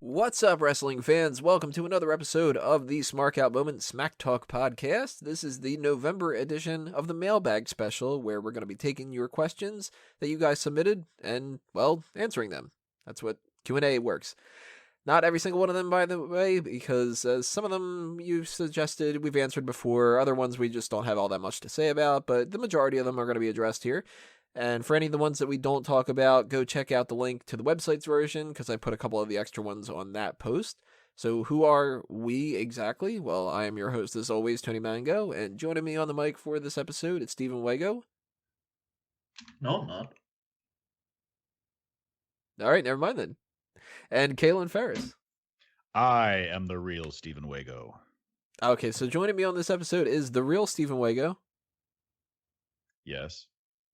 What's up, wrestling fans? Welcome to another episode of the Smark Out Moment Smack Talk podcast. This is the November edition of the Mailbag special, where we're going to be taking your questions that you guys submitted and, well, answering them. That's what Q&A works. Not every single one of them, by the way, because some of them you've suggested we've answered before. Other ones we just don't have all that much to say about, but the majority of them are going to be addressed here. And for any of the ones that we don't talk about, go check out the link to the website's version, because I put a couple of the extra ones on that post. So who are we exactly? Well, I am your host, as always, Tony Mango, and joining me on the mic for this episode, it's Stephen Wago. No, I'm not. All right, never mind then. And Kalen Ferris. I am the real Stephen Wago. Okay, so joining me on this episode is the real Stephen Wago. Yes.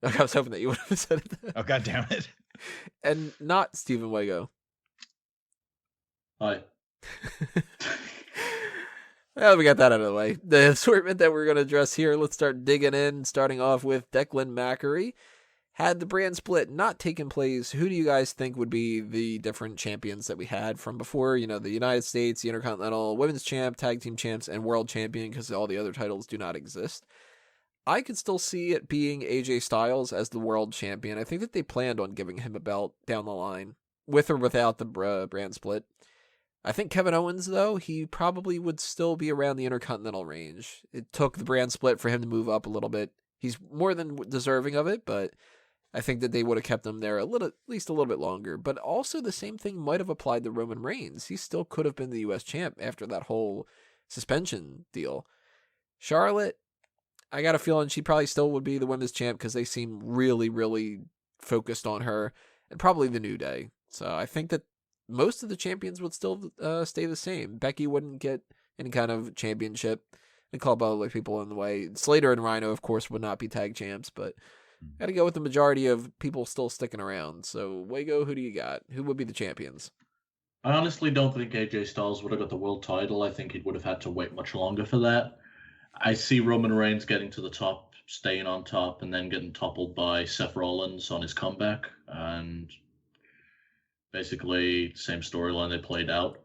I was hoping that you would have said it. Oh, God damn it. And not Stephen Wago. Hi. Well, we got that out of the way. The assortment that we're going to address here, let's start digging in, starting off with Declan Mackery. Had the brand split not taken place, who do you guys think would be the different champions that we had from before? You know, the United States, the Intercontinental, Women's Champ, Tag Team Champs, and World Champion, because all the other titles do not exist. I could still see it being AJ Styles as the world champion. I think that they planned on giving him a belt down the line, with or without the brand split. I think Kevin Owens, though, he probably would still be around the Intercontinental range. It took the brand split for him to move up a little bit. He's more than deserving of it, but I think that they would have kept him there at least a little bit longer. But also the same thing might have applied to Roman Reigns. He still could have been the U.S. champ after that whole suspension deal. Charlotte, I got a feeling she probably still would be the women's champ because they seem really, really focused on her, and probably the New Day. So I think that most of the champions would still stay the same. Becky wouldn't get any kind of championship. A couple other people in the way. Slater and Rhino, of course, would not be tag champs, but got to go with the majority of people still sticking around. So, Wago, who do you got? Who would be the champions? I honestly don't think AJ Styles would have got the world title. I think he would have had to wait much longer for that. I see Roman Reigns getting to the top, staying on top, and then getting toppled by Seth Rollins on his comeback. And basically, same storyline they played out.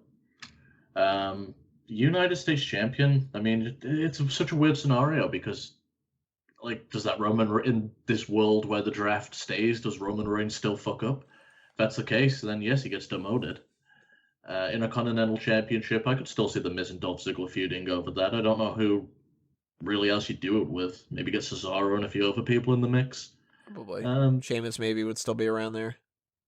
United States champion, I mean, it's such a weird scenario because, like, does that Roman, in this world where the draft stays, does Roman Reigns still fuck up? If that's the case, then yes, he gets demoted. Intercontinental Championship, I could still see the Miz and Dolph Ziggler feuding over that. I don't know who really else you do it with. Maybe get Cesaro and a few other people in the mix. Probably. Sheamus maybe would still be around there.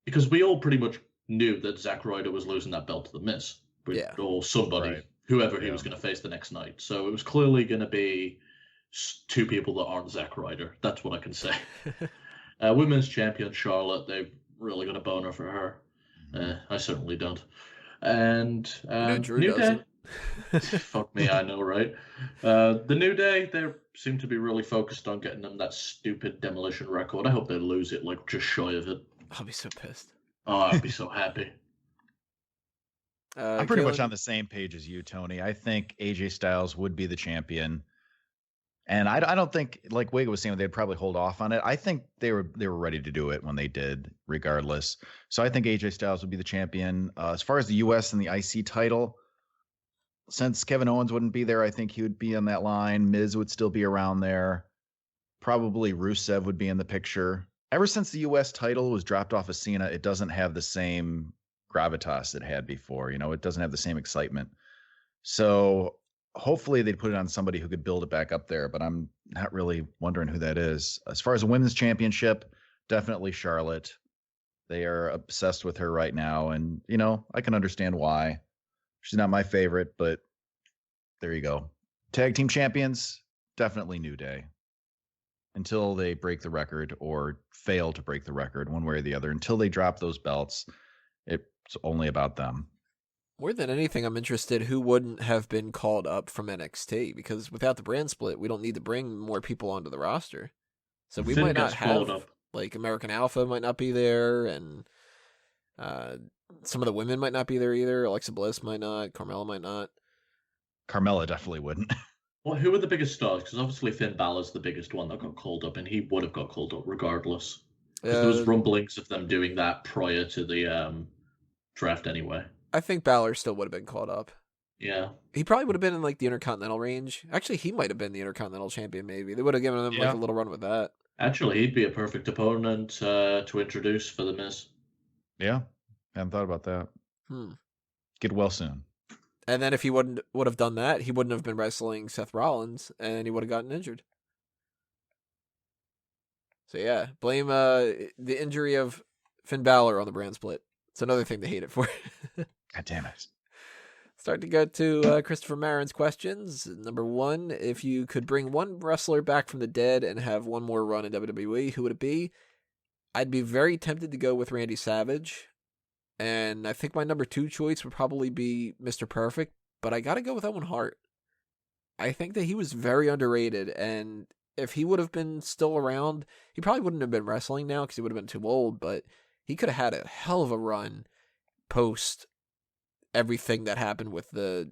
Because we all pretty much knew that Zack Ryder was losing that belt to the Miz. Yeah. Or somebody, Right. whoever he was going to face the next night. So it was clearly going to be two people that aren't Zack Ryder. That's what I can say. Women's champion Charlotte, they've really got a boner for her. I certainly don't. And Drew New doesn't. Day. Fuck me, I know, right? The New Day, they seem to be really focused on getting them that stupid demolition record. I hope they lose it, like, just shy of it. I'll be so pissed. Oh, I'd be so happy. I'm pretty much Kalen? on the same page as you, Tony. I think AJ Styles would be the champion. And I don't think, like Wago was saying, they'd probably hold off on it. I think they were ready to do it when they did, regardless. So I think AJ Styles would be the champion. As far as the U.S. and the IC title, since Kevin Owens wouldn't be there, I think he would be on that line. Miz would still be around there. Probably Rusev would be in the picture. Ever since the U.S. title was dropped off of Cena, it doesn't have the same gravitas it had before. You know, it doesn't have the same excitement. So hopefully they'd put it on somebody who could build it back up there, but I'm not really wondering who that is. As far as the women's championship, definitely Charlotte. They are obsessed with her right now, and, you know, I can understand why. She's not my favorite, but there you go. Tag team champions, definitely New Day. Until they break the record or fail to break the record one way or the other. Until they drop those belts, it's only about them. More than anything, I'm interested who wouldn't have been called up from NXT, because without the brand split, we don't need to bring more people onto the roster. So we Finn might not gets called have, up. like, American Alpha might not be there, and some of the women might not be there either. Alexa Bliss might not, Carmella might not. Carmella definitely wouldn't. Well, who are the biggest stars? Because obviously Finn Balor's the biggest one that got called up, and he would have got called up regardless. Because there was rumblings of them doing that prior to the draft anyway. I think Balor still would have been called up. Yeah. He probably would have been in like the Intercontinental range. Actually, he might have been the Intercontinental champion. Maybe they would have given him like a little run with that. Actually, he'd be a perfect opponent to introduce for the Miz. Yeah, hadn't thought about that. Get well soon. And then if he would have done that, he wouldn't have been wrestling Seth Rollins, and he would have gotten injured. So yeah, blame the injury of Finn Balor on the brand split. It's another thing they hate it for. God damn it. Start to go to Christopher Marin's questions. Number 1, if you could bring one wrestler back from the dead and have one more run in WWE, who would it be? I'd be very tempted to go with Randy Savage. And I think my number 2 choice would probably be Mr. Perfect, but I got to go with Owen Hart. I think that he was very underrated, and if he would have been still around, he probably wouldn't have been wrestling now because he would have been too old, but he could have had a hell of a run post everything that happened with the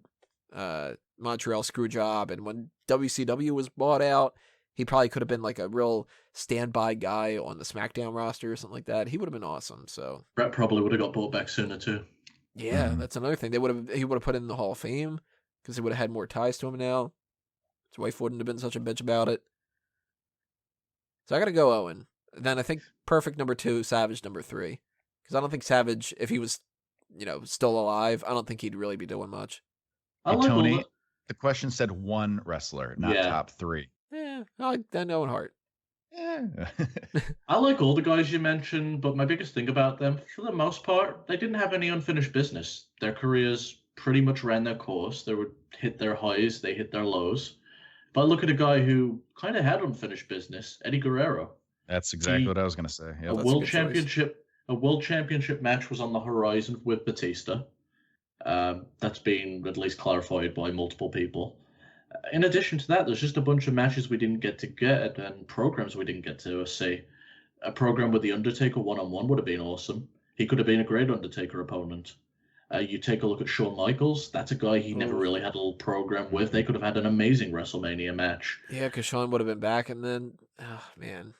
Montreal Screwjob, and when WCW was bought out, he probably could have been like a real standby guy on the SmackDown roster or something like that. He would have been awesome. So Brett probably would have got brought back sooner too. Yeah, that's another thing. He would have put in the Hall of Fame because he would have had more ties to him now. His wife wouldn't have been such a bitch about it. So I got to go Owen. Then I think Perfect number 2, Savage number 3. Because I don't think Savage, if he was, still alive, I don't think he'd really be doing much. Hey, Tony, the question said one wrestler, not top 3. Yeah, I then Owen Hart. Yeah. I like all the guys you mentioned, but my biggest thing about them, for the most part, they didn't have any unfinished business. Their careers pretty much ran their course. They would hit their highs, they hit their lows. But look at a guy who kind of had unfinished business, Eddie Guerrero. That's exactly what I was going to say. Yep. A world championship match was on the horizon with Batista. That's been at least clarified by multiple people. In addition to that, there's just a bunch of matches we didn't get to get and programs we didn't get to see. A program with The Undertaker one-on-one would have been awesome. He could have been a great Undertaker opponent. You take a look at Shawn Michaels. That's a guy he never really had a little program with. They could have had an amazing WrestleMania match. Yeah, because Shawn would have been back, and then, oh, man.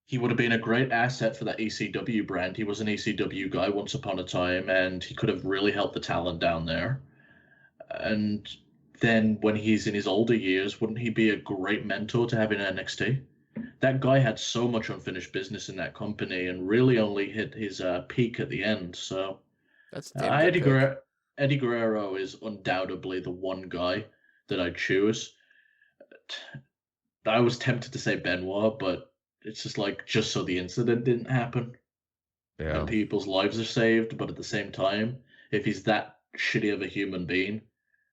He would have been a great asset for that ECW brand. He was an ECW guy once upon a time, and he could have really helped the talent down there. And then when he's in his older years, wouldn't he be a great mentor to have in NXT? That guy had so much unfinished business in that company and really only hit his peak at the end. So that's Eddie Guerrero is undoubtedly the one guy that I'd choose. I was tempted to say Benoit, but it's just so the incident didn't happen. Yeah. And people's lives are saved, but at the same time, if he's that shitty of a human being,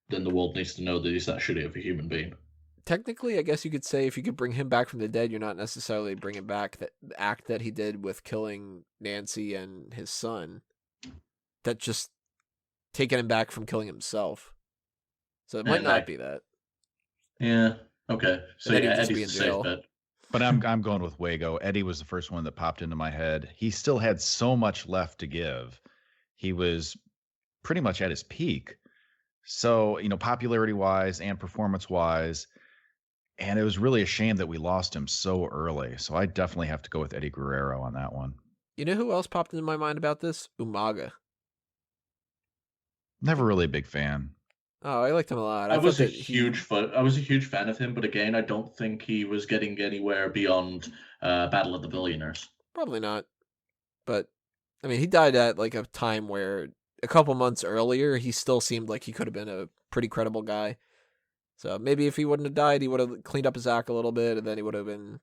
then the world needs to know that he's that shitty of a human being. Technically, I guess you could say if you could bring him back from the dead, you're not necessarily bringing back the act that he did with killing Nancy and his son. That's just taking him back from killing himself. So it might not be that. Yeah. Okay. So yeah, Eddie's a safe bet. But I'm going with Wago. Eddie was the first one that popped into my head. He still had so much left to give. He was pretty much at his peak. So, popularity-wise and performance-wise, and it was really a shame that we lost him so early. So I definitely have to go with Eddie Guerrero on that one. You know who else popped into my mind about this? Umaga. Never really a big fan. Oh, I liked him a lot. I was a huge fan of him, but again, I don't think he was getting anywhere beyond Battle of the Billionaires. Probably not. But, I mean, he died at like a time where a couple months earlier, he still seemed like he could have been a pretty credible guy. So maybe if he wouldn't have died, he would have cleaned up his act a little bit, and then he would have been...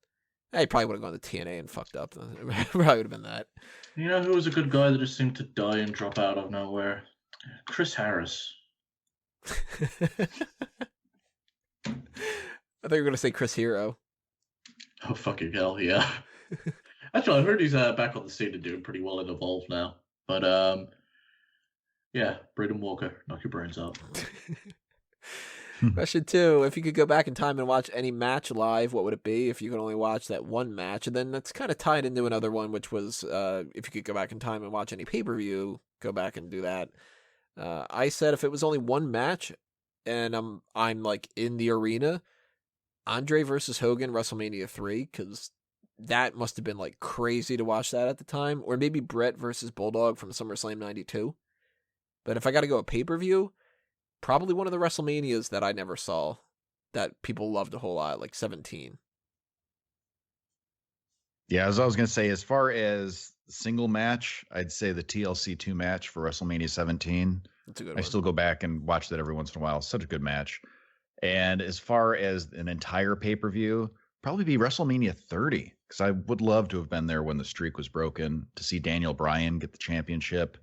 he probably would have gone to TNA and fucked up. It probably would have been that. You know who was a good guy that just seemed to die and drop out of nowhere? Chris Harris. I thought you were going to say Chris Hero. Oh, fucking hell, yeah. Actually, I heard he's back on the scene and doing pretty well in Evolve now. But, yeah, Braden Walker, knock your brains out. Question 2, if you could go back in time and watch any match live, what would it be if you could only watch that one match? And then that's kind of tied into another one, which was if you could go back in time and watch any pay-per-view, go back and do that. I said if it was only one match and I'm like in the arena, Andre versus Hogan WrestleMania 3, because that must have been like crazy to watch that at the time. Or maybe Brett versus Bulldog from SummerSlam 92. But if I got to go a pay-per-view, probably one of the WrestleManias that I never saw that people loved a whole lot, like 17. Yeah, as I was going to say, as far as single match, I'd say the TLC 2 match for WrestleMania 17. That's a good I one. still go back and watch that every once in a while. Such a good match. And as far as an entire pay-per-view, probably be WrestleMania 30, because I would love to have been there when the streak was broken, to see Daniel Bryan get the championship.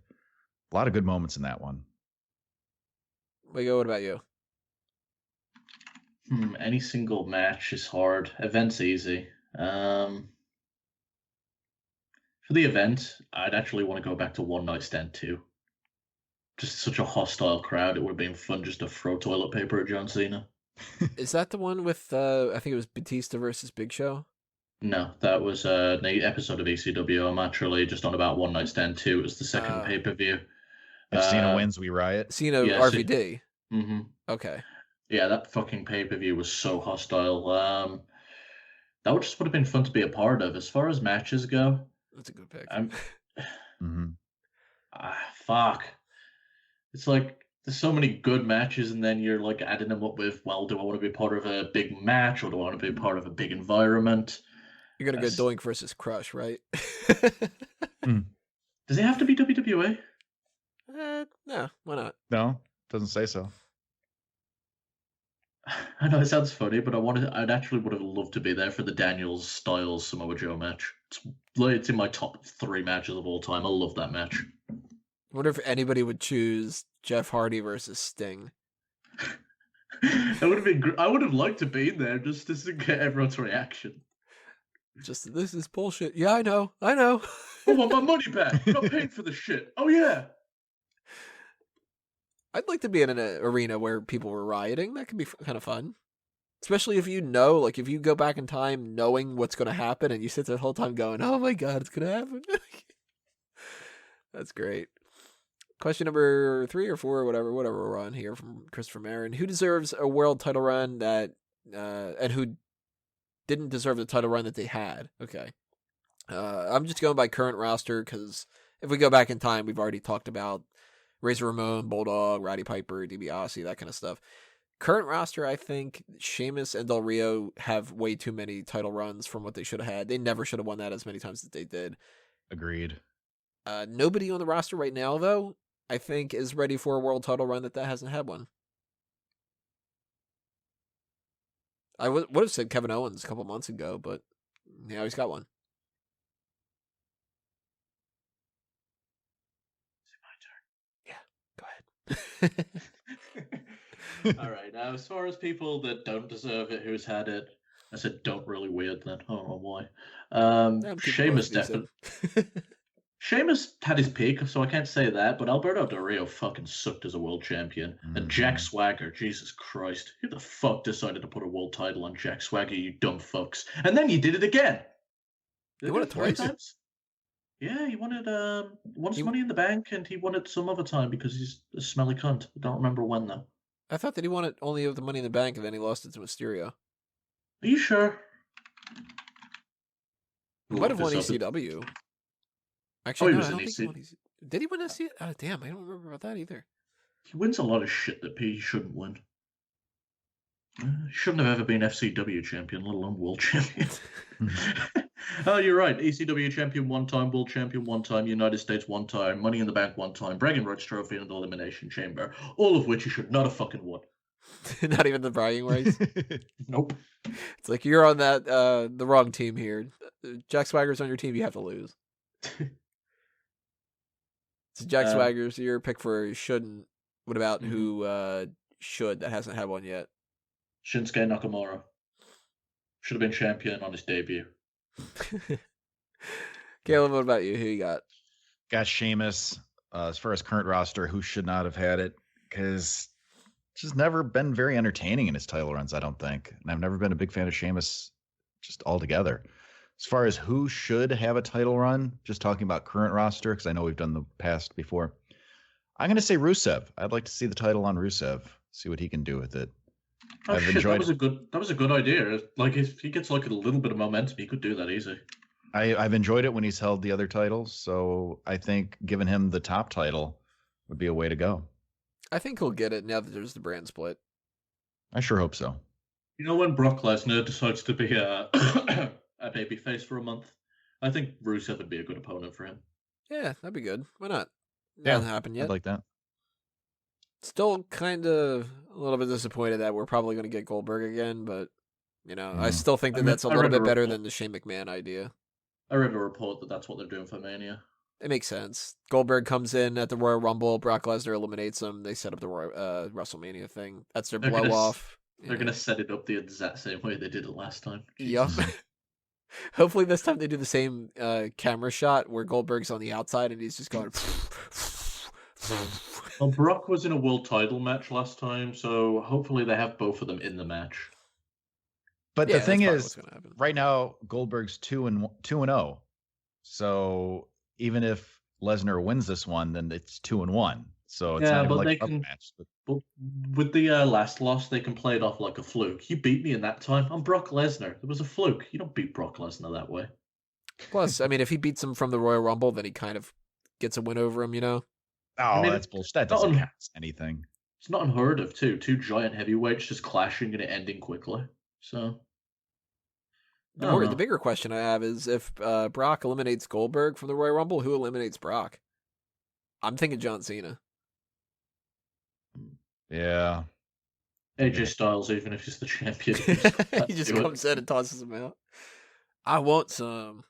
A lot of good moments in that one. Wigo, what about you? Any single match is hard. Event's easy. For the event, I'd actually want to go back to One Night Stand 2. Just such a hostile crowd. It would have been fun just to throw toilet paper at John Cena. Is that the one with, I think it was Batista versus Big Show? No, that was an episode of ECW. I'm actually just on about One Night Stand 2. It was the second pay-per-view. If Cena wins, we riot. Cena yeah, RVD. Mm-hmm. Okay. Yeah, that fucking pay-per-view was so hostile. That would have been fun to be a part of. As far as matches go, That's a good pick. Fuck. It's like there's so many good matches, and then you're like adding them up with, well, do I want to be part of a big match or do I want to be part of a big environment? You're gonna go Doink versus Crush, right? Does it have to be WWE? No, why not? No, doesn't say so. I know it sounds funny, but I'd actually would have loved to be there for the Daniels Styles Samoa Joe match. It's in my top 3 matches of all time. I love that match. I wonder if anybody would choose Jeff Hardy versus Sting. That would have been. I would have liked to be there just to get everyone's reaction. Just, this is bullshit. Yeah, I know. I want my money back. I'm not paying for the shit. Oh yeah. I'd like to be in an arena where people were rioting. That could be kind of fun. Especially if you know, like if you go back in time knowing what's going to happen and you sit there the whole time going, oh my God, it's going to happen. That's great. Question number 3 or 4, whatever we're on here, from Christopher Marin. Who deserves a world title run that, and who didn't deserve the title run that they had? Okay. I'm just going by current roster because if we go back in time, we've already talked about Razor Ramon, Bulldog, Roddy Piper, DiBiase, that kind of stuff. Current roster, I think Sheamus and Del Rio have way too many title runs from what they should have had. They never should have won that as many times as they did. Agreed. Nobody on the roster right now, though, I think is ready for a world title run that hasn't had one. I would have said Kevin Owens a couple months ago, but now he's got one. All right. Now, as far as people that don't deserve it, who's had it, I said don't really weird then. I don't know why. Sheamus definitely. Sheamus had his peak, so I can't say that. But Alberto Del Rio fucking sucked as a world champion. And Jack Swagger, Jesus Christ, who the fuck decided to put a world title on Jack Swagger? You dumb fucks. And then you did it again. He won it 3 times. Yeah, he won it once Money in the Bank, and he won it some other time because he's a smelly cunt. I don't remember when, though. I thought that he won it only with the Money in the Bank, and then he lost it to Mysterio. Are you sure? He might have won ECW. Actually, no, I don't think he won ECW. Did he win ECW? Oh, damn, I don't remember about that either. He wins a lot of shit that he shouldn't win. He shouldn't have ever been FCW champion, let alone world champion. Oh, you're right. ECW champion 1 time, world champion 1 time, United States 1 time, Money in the Bank 1 time, Bragging Rights Trophy, and Elimination Chamber. All of which he should not have fucking won. Not even the bragging rights? Nope. It's like you're on that the wrong team here. Jack Swagger's on your team, you have to lose. So Jack Swagger's your pick for shouldn't. What about who should that hasn't had one yet? Shinsuke Nakamura. Should have been champion on his debut. Caleb, what about you? Who you got? Got Sheamus. As far as current roster, who should not have had it? Because just never been very entertaining in his title runs, I don't think. And I've never been a big fan of Sheamus just altogether. As far as who should have a title run, just talking about current roster, because I know we've done the past before. I'm going to say Rusev. I'd like to see the title on Rusev, see what he can do with it. Oh, that was a good idea. Like if he gets like a little bit of momentum, he could do that easy. I've enjoyed it when he's held the other titles, so I think giving him the top title would be a way to go. I think he'll get it now that there's the brand split. I sure hope so. You know, when Brock Lesnar decides to be a babyface for a month, I think Rusev would be a good opponent for him. Yeah, that'd be good. Why not? Yeah, Hasn't happened yet. I'd like that. Still kind of a little bit disappointed that we're probably going to get Goldberg again, but, I still think that that's a little bit better than the Shane McMahon idea. I read a report that that's what they're doing for Mania. It makes sense. Goldberg comes in at the Royal Rumble, Brock Lesnar eliminates him, they set up the WrestleMania thing. That's their blow-off. They're going to set it up the exact same way they did it last time. Yep. Hopefully this time they do the same camera shot where Goldberg's on the outside and he's just going... Well, Brock was in a world title match last time, so hopefully they have both of them in the match. But the thing is, right now Goldberg's 2-0. So even if Lesnar wins this one, then it's 2-1. So it's not even like a match. But with the last loss, they can play it off like a fluke. You beat me in that time. I'm Brock Lesnar. It was a fluke. You don't beat Brock Lesnar that way. Plus, I mean, if he beats him from the Royal Rumble, then he kind of gets a win over him, Oh, that's bullshit. That doesn't count anything. It's not unheard of, too. Two giant heavyweights just clashing and it ending quickly. So... The bigger question I have is if Brock eliminates Goldberg from the Royal Rumble, who eliminates Brock? I'm thinking John Cena. Yeah. AJ Styles, even if he's the champion. He just comes in and tosses him out. I want some.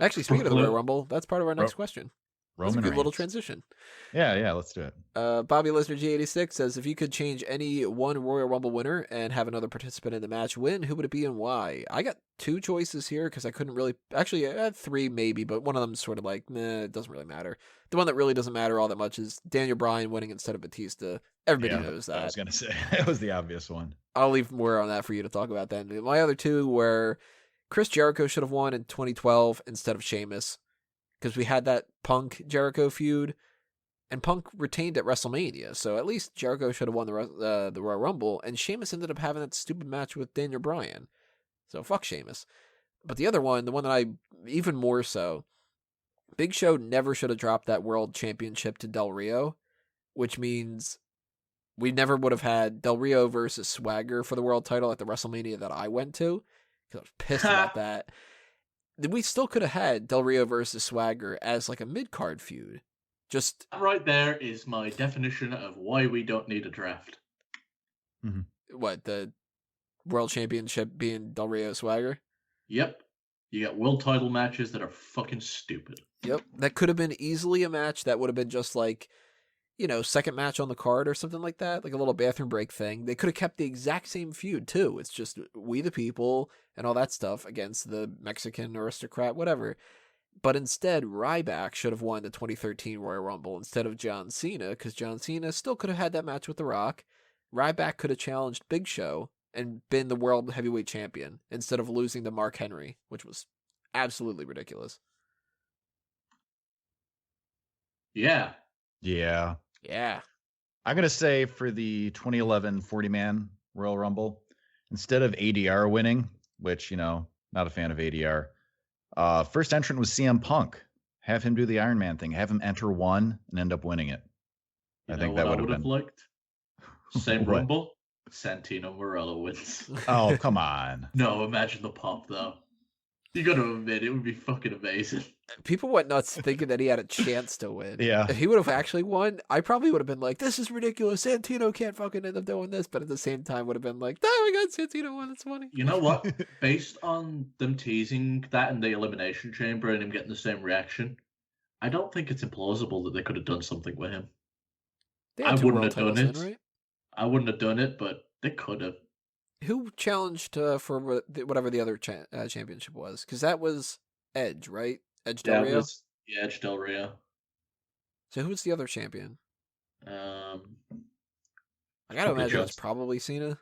Actually, speaking of the Royal Rumble, that's part of our next question. That's a good little transition. Yeah, let's do it. Bobby Lesnar G86 says, if you could change any one Royal Rumble winner and have another participant in the match win, who would it be and why? I got two choices here because I couldn't really... Actually, I had three maybe, but one of them is sort of like, it doesn't really matter. The one that really doesn't matter all that much is Daniel Bryan winning instead of Batista. Everybody knows that. I was going to say. That was the obvious one. I'll leave more on that for you to talk about then. My other two were Chris Jericho should have won in 2012 instead of Sheamus, because we had that Punk-Jericho feud, and Punk retained at WrestleMania, so at least Jericho should have won the Royal Rumble, and Sheamus ended up having that stupid match with Daniel Bryan. So fuck Sheamus. But the other one, the one that I, even more so, Big Show never should have dropped that World Championship to Del Rio, which means we never would have had Del Rio versus Swagger for the world title at the WrestleMania that I went to, because I was pissed about that. We still could have had Del Rio versus Swagger as like a mid-card feud. Just right there is my definition of why we don't need a draft. Mm-hmm. What, the World Championship being Del Rio Swagger? Yep. You got world title matches that are fucking stupid. Yep. That could have been easily a match that would have been just like, second match on the card or something like that, like a little bathroom break thing. They could have kept the exact same feud too. It's just we the people and all that stuff against the Mexican aristocrat, whatever. But instead, Ryback should have won the 2013 Royal Rumble instead of John Cena, because John Cena still could have had that match with The Rock. Ryback could have challenged Big Show and been the World Heavyweight Champion instead of losing to Mark Henry, which was absolutely ridiculous. Yeah. Yeah. Yeah. I'm going to say for the 2011 40-man Royal Rumble, instead of ADR winning, which, not a fan of ADR, first entrant was CM Punk. Have him do the Iron Man thing. Have him enter one and end up winning it. I think that would have been... liked? Same Rumble, Santino Marella wins. Oh, come on. No, imagine the pop, though. You got to admit, it would be fucking amazing. People went nuts thinking that he had a chance to win. Yeah. If he would have actually won, I probably would have been like, this is ridiculous. Santino can't fucking end up doing this. But at the same time, would have been like, oh my God, Santino won. That's funny. You know what? Based on them teasing that in the Elimination Chamber and him getting the same reaction, I don't think it's implausible that they could have done something with him. I wouldn't have done it. Right? I wouldn't have done it, but they could have. Who challenged for whatever the other championship was? Because that was Edge, right? Edge Del Rio? Edge Del Rio. So who's the other champion? I gotta imagine it's probably Cena.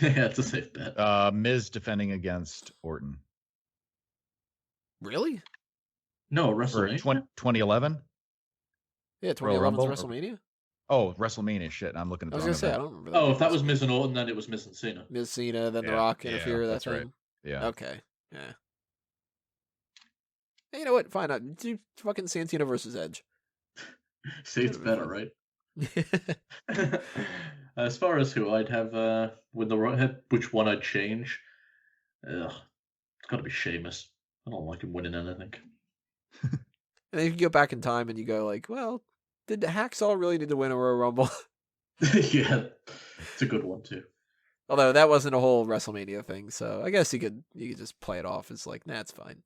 Yeah, it's a safe bet. Miz defending against Orton. Really? No, WrestleMania. 2011? Yeah, 2011's WrestleMania? Oh, WrestleMania, shit. I'm looking at I was going to say, I don't remember that. Oh, if that was Miz and Orton, then it was Miz and Cena. Miz, Cena, then The Rock interfere, that thing. Right. Yeah. Okay, yeah. Hey, you know what? Fine. Do fucking Santino versus Edge. See, it's better, fun. right? As far as who I'd have win the head, which one I'd change, it's got to be Sheamus. I don't like him winning anything. And if you go back in time and you go like, well, did Hacksaw really need to win a Royal Rumble? Yeah, it's a good one too. Although that wasn't a whole WrestleMania thing, so I guess you could just play it off as like, nah, it's fine.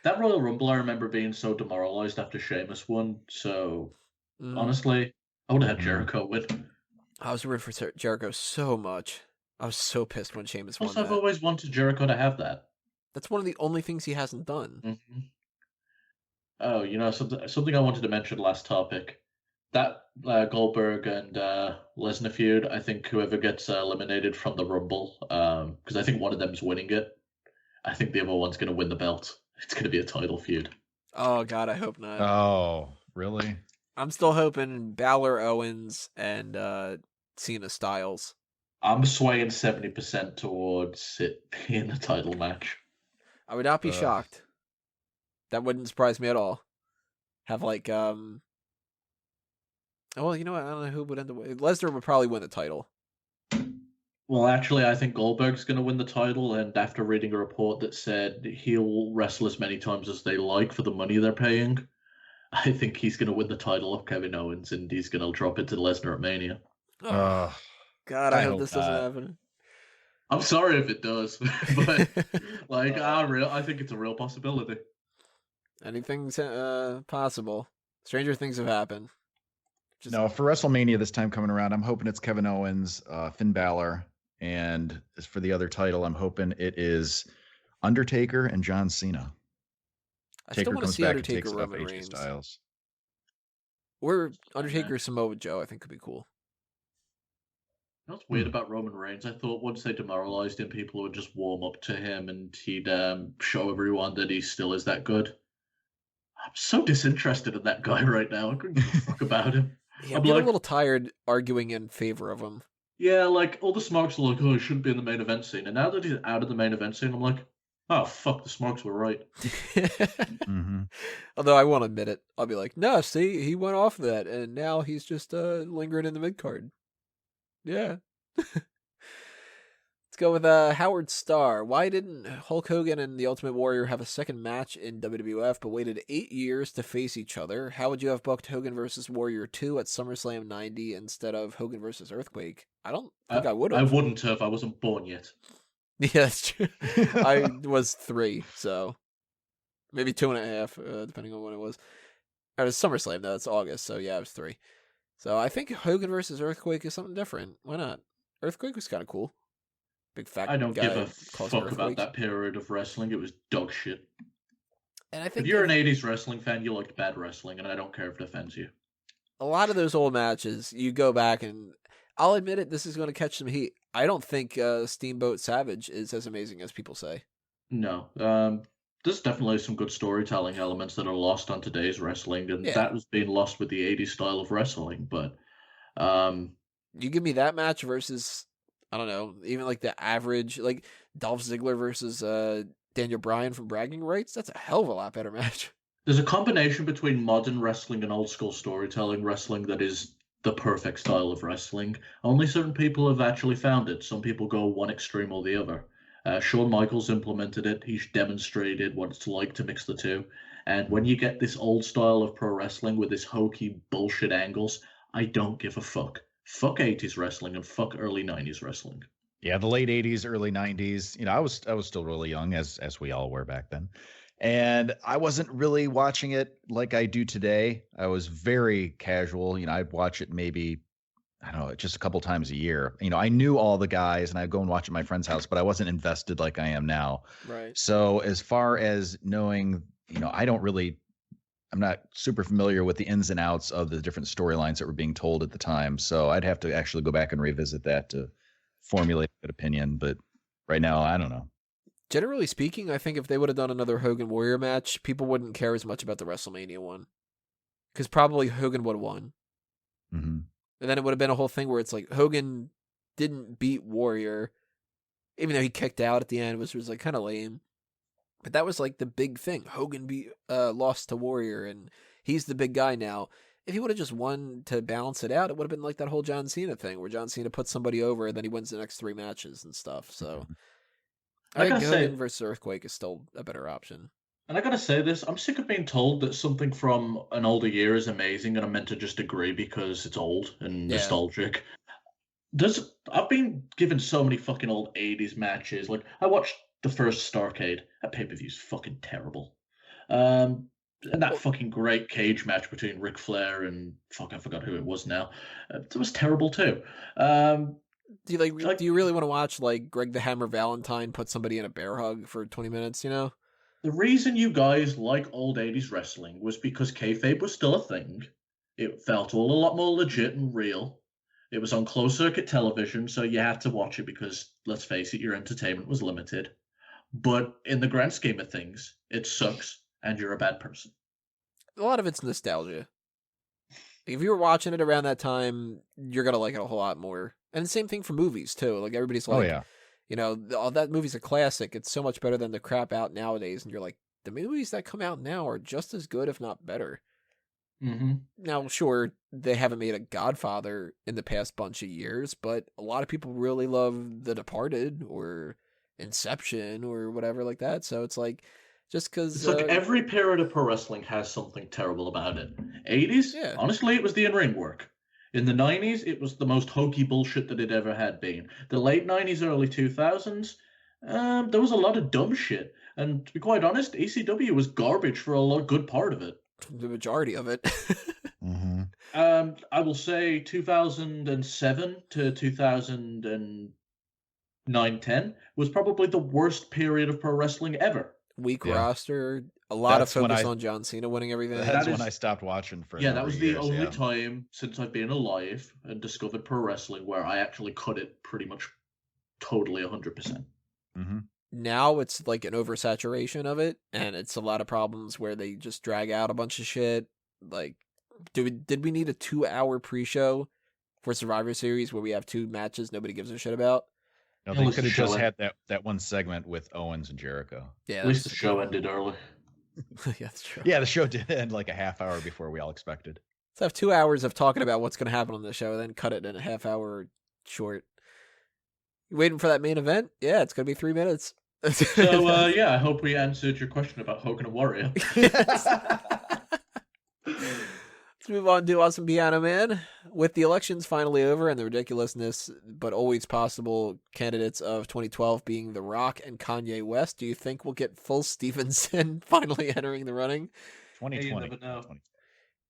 That Royal Rumble, I remember being so demoralized after Sheamus won. So honestly, I would have had Jericho win. I was rooting for Jericho so much. I was so pissed when Sheamus won Also, I've that. always wanted Jericho to have that. That's one of the only things he hasn't done. Mm-hmm. Oh, something I wanted to mention last topic. That Goldberg and Lesnar feud, I think whoever gets eliminated from the Rumble, because I think one of them's winning it. I think the other one's going to win the belt. It's going to be a title feud. Oh, God, I hope not. Oh, really? I'm still hoping Balor, Owens, and Cena Styles. I'm swaying 70% towards it being a title match. I would not be shocked. That wouldn't surprise me at all. Have like, well, you know what? I don't know who would end up. Lesnar would probably win the title. Well, actually, I think Goldberg's going to win the title, and after reading a report that said he'll wrestle as many times as they like for the money they're paying, I think he's going to win the title of Kevin Owens, and he's going to drop it to Lesnar at Mania. Oh, God, I hope this doesn't happen. I'm sorry if it does, but like, I think it's a real possibility. Anything's possible. Stranger things have happened. No, for WrestleMania this time coming around, I'm hoping it's Kevin Owens, Finn Balor, and as for the other title, I'm hoping it is Undertaker and John Cena. I still want to see Undertaker Roman Reigns. Styles. Or Undertaker Samoa Joe, I think could be cool. You know what's weird about Roman Reigns? I thought once they demoralized him, people would just warm up to him and he'd show everyone that he still is that good. I'm so disinterested in that guy right now. I couldn't give a fuck about him. Yeah, I'm getting a little tired arguing in favor of him. Yeah, like, all the Smarks are like, oh, he shouldn't be in the main event scene. And now that he's out of the main event scene, I'm like, oh, fuck, the Smarks were right. Although I won't admit it. I'll be like, no, see, he went off that, and now he's just lingering in the mid-card. Yeah. Let's go with Howard Starr. Why didn't Hulk Hogan and the Ultimate Warrior have a second match in WWF but waited 8 years to face each other? How would you have booked Hogan versus Warrior 2 at SummerSlam 90 instead of Hogan versus Earthquake? I don't think I would have. I wouldn't have. I wasn't born yet. Yeah, that's true. I was 3, so maybe 2.5, depending on when it was. It was SummerSlam, though. It's August, so yeah, I was 3. So I think Hogan versus Earthquake is something different. Why not? Earthquake was kind of cool. Big fat I don't guy give a fuck about that period of wrestling. It was dog shit. And I think if you're an 80s wrestling fan, you liked bad wrestling, and I don't care if it offends you. A lot of those old matches, you go back and I'll admit it, this is going to catch some heat. I don't think Steamboat Savage is as amazing as people say. No. There's definitely some good storytelling elements that are lost on today's wrestling, and that was being lost with the 80s style of wrestling. But you give me that match versus, I don't know, even like the average, like Dolph Ziggler versus Daniel Bryan from Bragging Rights, that's a hell of a lot better match. There's a combination between modern wrestling and old school storytelling wrestling that is the perfect style of wrestling. Only certain people have actually found it. Some people go one extreme or the other. Shawn Michaels implemented it. He's demonstrated what it's like to mix the two. And when you get this old style of pro wrestling with this hokey bullshit angles, I don't give a fuck. Fuck 80s wrestling and fuck early 90s wrestling. Yeah, the late 80s, early 90s. You know, I was still really young, as we all were back then. And I wasn't really watching it like I do today. I was very casual. You know, I'd watch it maybe, I don't know, just a couple times a year. You know, I knew all the guys and I'd go and watch at my friend's house, but I wasn't invested like I am now. Right. So as far as knowing, you know, I'm not super familiar with the ins and outs of the different storylines that were being told at the time. So I'd have to actually go back and revisit that to formulate a good opinion. But right now, I don't know. Generally speaking, I think if they would have done another Hogan Warrior match, people wouldn't care as much about the WrestleMania one. Because probably Hogan would have won. Mm-hmm. And then it would have been a whole thing where it's like Hogan didn't beat Warrior, even though he kicked out at the end, which was like kind of lame. But that was like the big thing. Hogan lost to Warrior, and he's the big guy now. if he would have just won to balance it out, it would have been like that whole John Cena thing where John Cena puts somebody over and then he wins the next 3 matches and stuff. So I think Hogan versus Earthquake is still a better option. And I gotta say this, I'm sick of being told that something from an older year is amazing, and I'm meant to just agree because it's old and nostalgic. I've been given so many fucking old 80s matches. Like, I watched the first Starrcade. That pay-per-view's fucking terrible. And that fucking great cage match between Ric Flair and I forgot who it was now. It was terrible too. Do you really want to watch like Greg the Hammer Valentine put somebody in a bear hug for 20 minutes, you know? The reason you guys like old 80s wrestling was because kayfabe was still a thing. It felt all a lot more legit and real. It was on closed circuit television, so you had to watch it because, let's face it, your entertainment was limited. But in the grand scheme of things, it sucks, and you're a bad person. A lot of it's nostalgia. If you were watching it around that time, you're going to like it a whole lot more. And the same thing for movies, too. Like, everybody's like, you know, all that movie's a classic. It's so much better than the crap out nowadays. And you're like, the movies that come out now are just as good, if not better. Mm-hmm. Now, sure, they haven't made a Godfather in the past bunch of years, but a lot of people really love The Departed or Inception or whatever like that. So it's like, just because... It's like every period of pro wrestling has something terrible about it. 80s? Yeah. Honestly, it was the in-ring work. In the 90s, it was the most hokey bullshit that it ever had been. The late 90s, early 2000s, there was a lot of dumb shit. And to be quite honest, ECW was garbage for a good part of it. The majority of it. Mm-hmm. I will say 2007 to 2009-10 was probably the worst period of pro wrestling ever. Weak roster, a lot of focus on John Cena winning everything. That's when I stopped watching for that was the only time since I've been alive and discovered pro wrestling where I actually cut it pretty much totally 100%. Mm-hmm. Now it's like an oversaturation of it, and it's a lot of problems where they just drag out a bunch of shit. Like, did we need a 2-hour pre-show for Survivor Series where we have 2 matches nobody gives a shit about? No, they could have just had that one segment with Owens and Jericho. Yeah, at least the show ended early. Yeah, that's true. Yeah, the show did end like a half hour before we all expected. Let's have 2 hours of talking about what's going to happen on the show, then cut it in a half hour short. You waiting for that main event? Yeah, it's going to be 3 minutes. So, I hope we answered your question about Hogan and Warrior. Yes. Let's move on to Awesome Piano Man. With the elections finally over and the ridiculousness, but always possible candidates of 2012 being The Rock and Kanye West, do you think we'll get full Stevenson finally entering the running? 2020. Hey, you never know.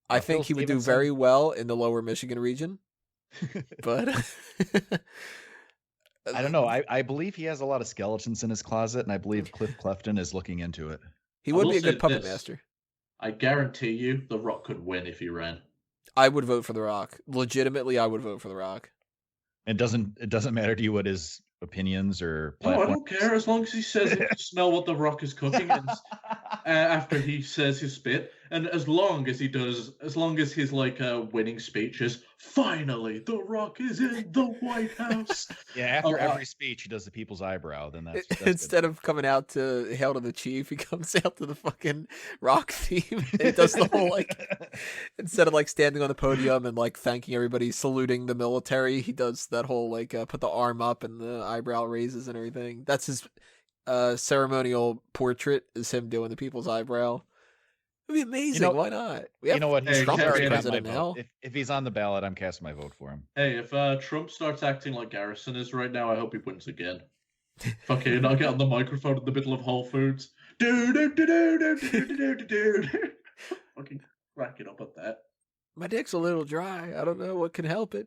I think he would do very well in the lower Michigan region. But I don't know. I believe he has a lot of skeletons in his closet, and I believe Cliff Clefton is looking into it. He would be a good puppet master. I guarantee you The Rock could win if he ran. I would vote for The Rock. Legitimately, I would vote for The Rock. It doesn't matter to you what his opinions or platforms. No, I don't care as long as he says he can smell what The Rock is cooking and, after he says his spit, and as long as his like winning speech is finally The Rock is in the White House. Yeah, after every speech he does the people's eyebrow. Then that's instead of coming out to Hail to the Chief, he comes out to the fucking Rock theme. It does the whole like instead of like standing on the podium and like thanking everybody, saluting the military, he does that whole like put the arm up and the eyebrow raises and everything. That's his ceremonial portrait, is him doing the people's eyebrow. It'd be amazing. Why not? You know what? Trump is president now. If he's on the ballot, I'm casting my vote for him. Hey, if Trump starts acting like Garrison is right now, I hope he wins again. Fucking, I'll get on the microphone in the middle of Whole Foods. Fucking crack it up at that. My dick's a little dry. I don't know what can help it.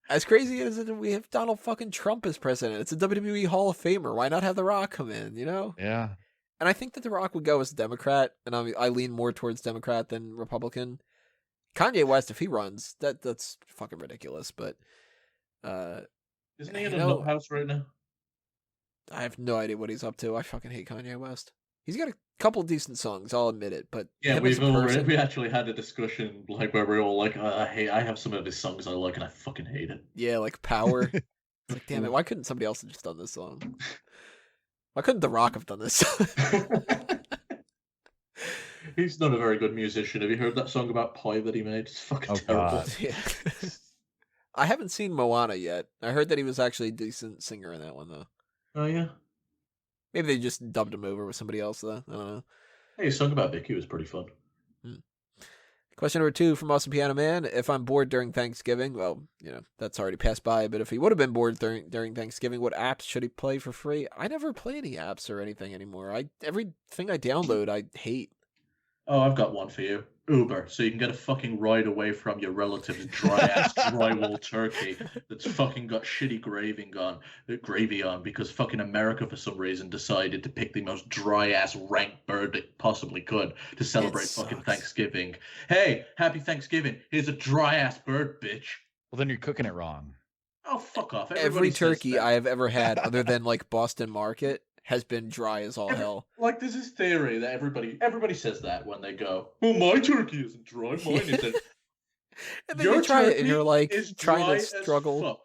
As crazy as it, we have Donald fucking Trump as president. It's a WWE Hall of Famer. Why not have The Rock come in, you know? Yeah. And I think that The Rock would go as a Democrat, and I lean more towards Democrat than Republican. Kanye West, if he runs, that's fucking ridiculous, but... Isn't he in a nut house right now? I have no idea what he's up to. I fucking hate Kanye West. He's got a couple decent songs, I'll admit it, but... Yeah, we actually had a discussion like where we were all like, I have some of his songs I like, and I fucking hate it. Yeah, like Power. It's like, damn it, why couldn't somebody else have just done this song? Why couldn't The Rock have done this? He's not a very good musician. Have you heard that song about pie that he made? It's fucking terrible. God. Yeah. I haven't seen Moana yet. I heard that he was actually a decent singer in that one, though. Oh, yeah? Maybe they just dubbed him over with somebody else, though. I don't know. Hey, his song about Vicky was pretty fun. Question number 2 from Awesome Piano Man. If I'm bored during Thanksgiving, well, that's already passed by, but if he would have been bored during Thanksgiving, what apps should he play for free? I never play any apps or anything anymore. Everything I download, I hate. Oh, I've got one for you. Uber, so you can get a fucking ride away from your relative's dry-ass drywall turkey that's fucking got shitty gravy on because fucking America, for some reason, decided to pick the most dry-ass rank bird it possibly could to celebrate fucking Thanksgiving. Hey, happy Thanksgiving. Here's a dry-ass bird, bitch. Well, then you're cooking it wrong. Oh, fuck off. Every turkey I have ever had, other than like Boston Market, has been dry as all hell. Like, there's this theory that everybody says that when they go, "Oh, my turkey isn't dry, mine isn't." And then you try it, and you're like trying to struggle.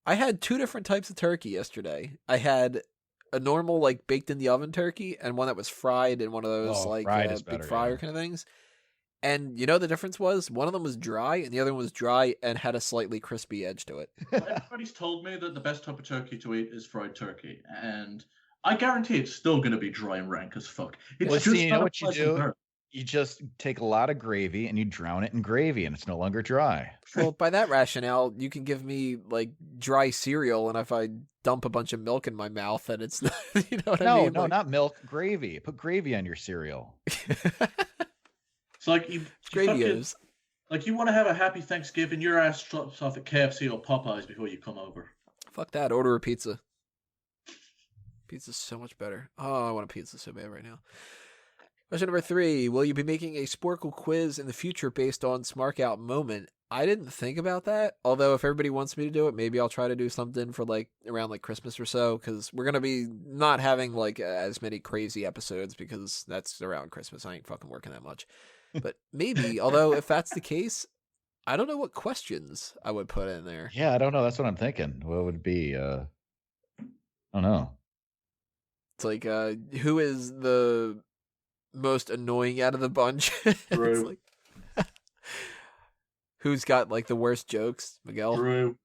I had 2 different types of turkey yesterday. I had a normal, like, baked in the oven turkey, and one that was fried in one of those big fryer kind of things. And you know the difference was? One of them was dry, and the other one was dry and had a slightly crispy edge to it. Everybody's told me that the best type of turkey to eat is fried turkey, and I guarantee it's still going to be dry and rank as fuck. You know what you do? You just take a lot of gravy and you drown it in gravy, and it's no longer dry. Well, by that rationale, you can give me like dry cereal, and if I dump a bunch of milk in my mouth, then it's not. You know what I mean? No, not milk. Gravy. Put gravy on your cereal. It's like gravy is. Like you want to have a happy Thanksgiving, your ass drops off at KFC or Popeyes before you come over. Fuck that. Order a pizza. Pizza's so much better. Oh, I want a pizza so bad right now. Question number 3. Will you be making a Sporkle quiz in the future based on Smark Out Moment? I didn't think about that. Although if everybody wants me to do it, maybe I'll try to do something for like around like Christmas or so. Because we're going to be not having like as many crazy episodes because that's around Christmas. I ain't fucking working that much. But maybe, although if that's the case, I don't know what questions I would put in there. Yeah, I don't know. That's what I'm thinking. What would it be? I don't know. It's like, who is the most annoying out of the bunch? It's like, who's got like the worst jokes? Miguel? True.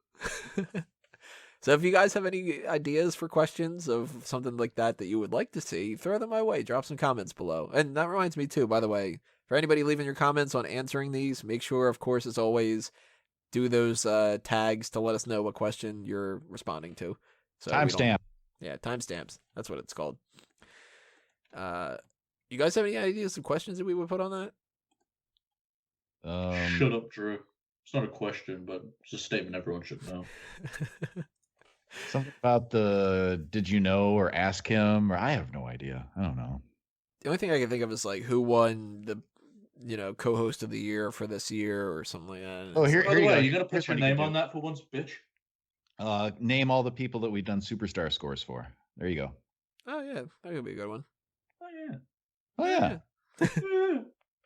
So if you guys have any ideas for questions of something like that you would like to see, throw them my way. Drop some comments below. And that reminds me too, by the way, for anybody leaving your comments on answering these, make sure, of course, as always, do those tags to let us know what question you're responding to. So timestamp. Yeah, timestamps. That's what it's called. You guys have any ideas of questions that we would put on that? Shut up, Drew. It's not a question, but it's a statement everyone should know. Something about did you know or ask him, or I have no idea. I don't know. The only thing I can think of is like who won the co-host of the year for this year or something like that. Oh, here you go. You gotta put your name on that for once, bitch. Name all the people that we've done superstar scores for. There you go. Oh yeah, that could be a good one. Oh yeah. Oh yeah.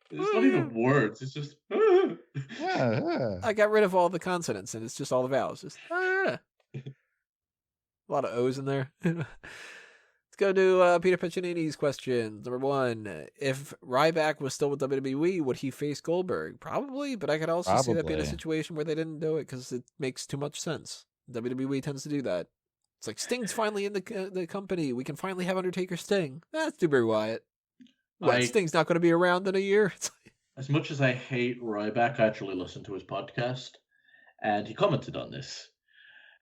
It's not even words. It's just. Yeah. I got rid of all the consonants and it's just all the vowels. Just a lot of O's in there. Let's go to Peter Piccinini's questions. Number 1, if Ryback was still with WWE, would he face Goldberg? Probably, but I could also see that being a situation where they didn't do it because it makes too much sense. WWE tends to do that. It's like, Sting's finally in the company. We can finally have Undertaker Sting. That's too Bray Wyatt. Sting's not going to be around in a year? As much as I hate Ryback, I actually listened to his podcast, and he commented on this.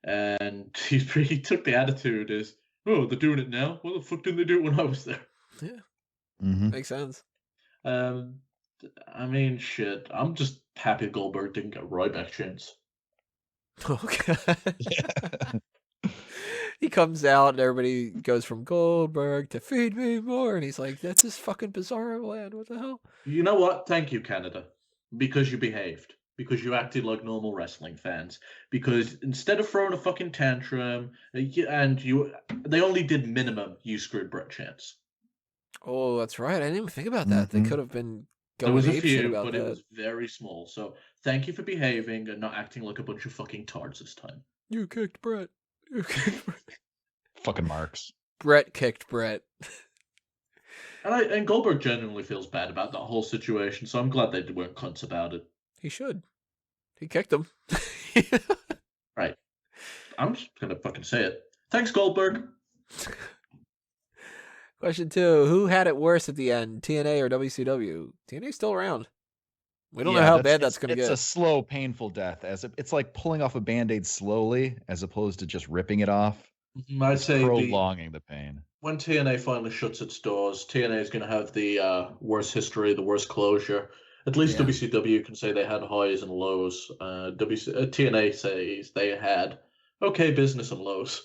And he took the attitude as, oh, they're doing it now? What the fuck didn't they do it when I was there? Yeah. Mm-hmm. Makes sense. I mean, shit. I'm just happy Goldberg didn't get Ryback chance. Okay. He comes out and everybody goes from Goldberg to feed me more. And he's like, that's this fucking bizarre land. What the hell? You know what? Thank you, Canada. Because you behaved. Because you acted like normal wrestling fans. Because instead of throwing a fucking tantrum, they only did minimum, you screwed Brett chance. Oh, that's right. I didn't even think about that. Mm-hmm. They could have been going there was a few, about but that. It was very small. So thank you for behaving and not acting like a bunch of fucking tards this time. You kicked Brett. You kicked Brett. Fucking marks. Brett kicked Brett. And Goldberg genuinely feels bad about that whole situation, so I'm glad they weren't cunts about it. He should. He kicked him. Right. I'm just gonna fucking say it. Thanks, Goldberg. Question 2. Who had it worse at the end, TNA or WCW? TNA's still around. We don't know how bad that's going to get. It's a slow, painful death. It's like pulling off a Band-Aid slowly, as opposed to just ripping it off. I'd say prolonging the pain. When TNA finally shuts its doors, TNA is going to have the worst history, the worst closure. At least WCW can say they had highs and lows. TNA says they had okay business and lows.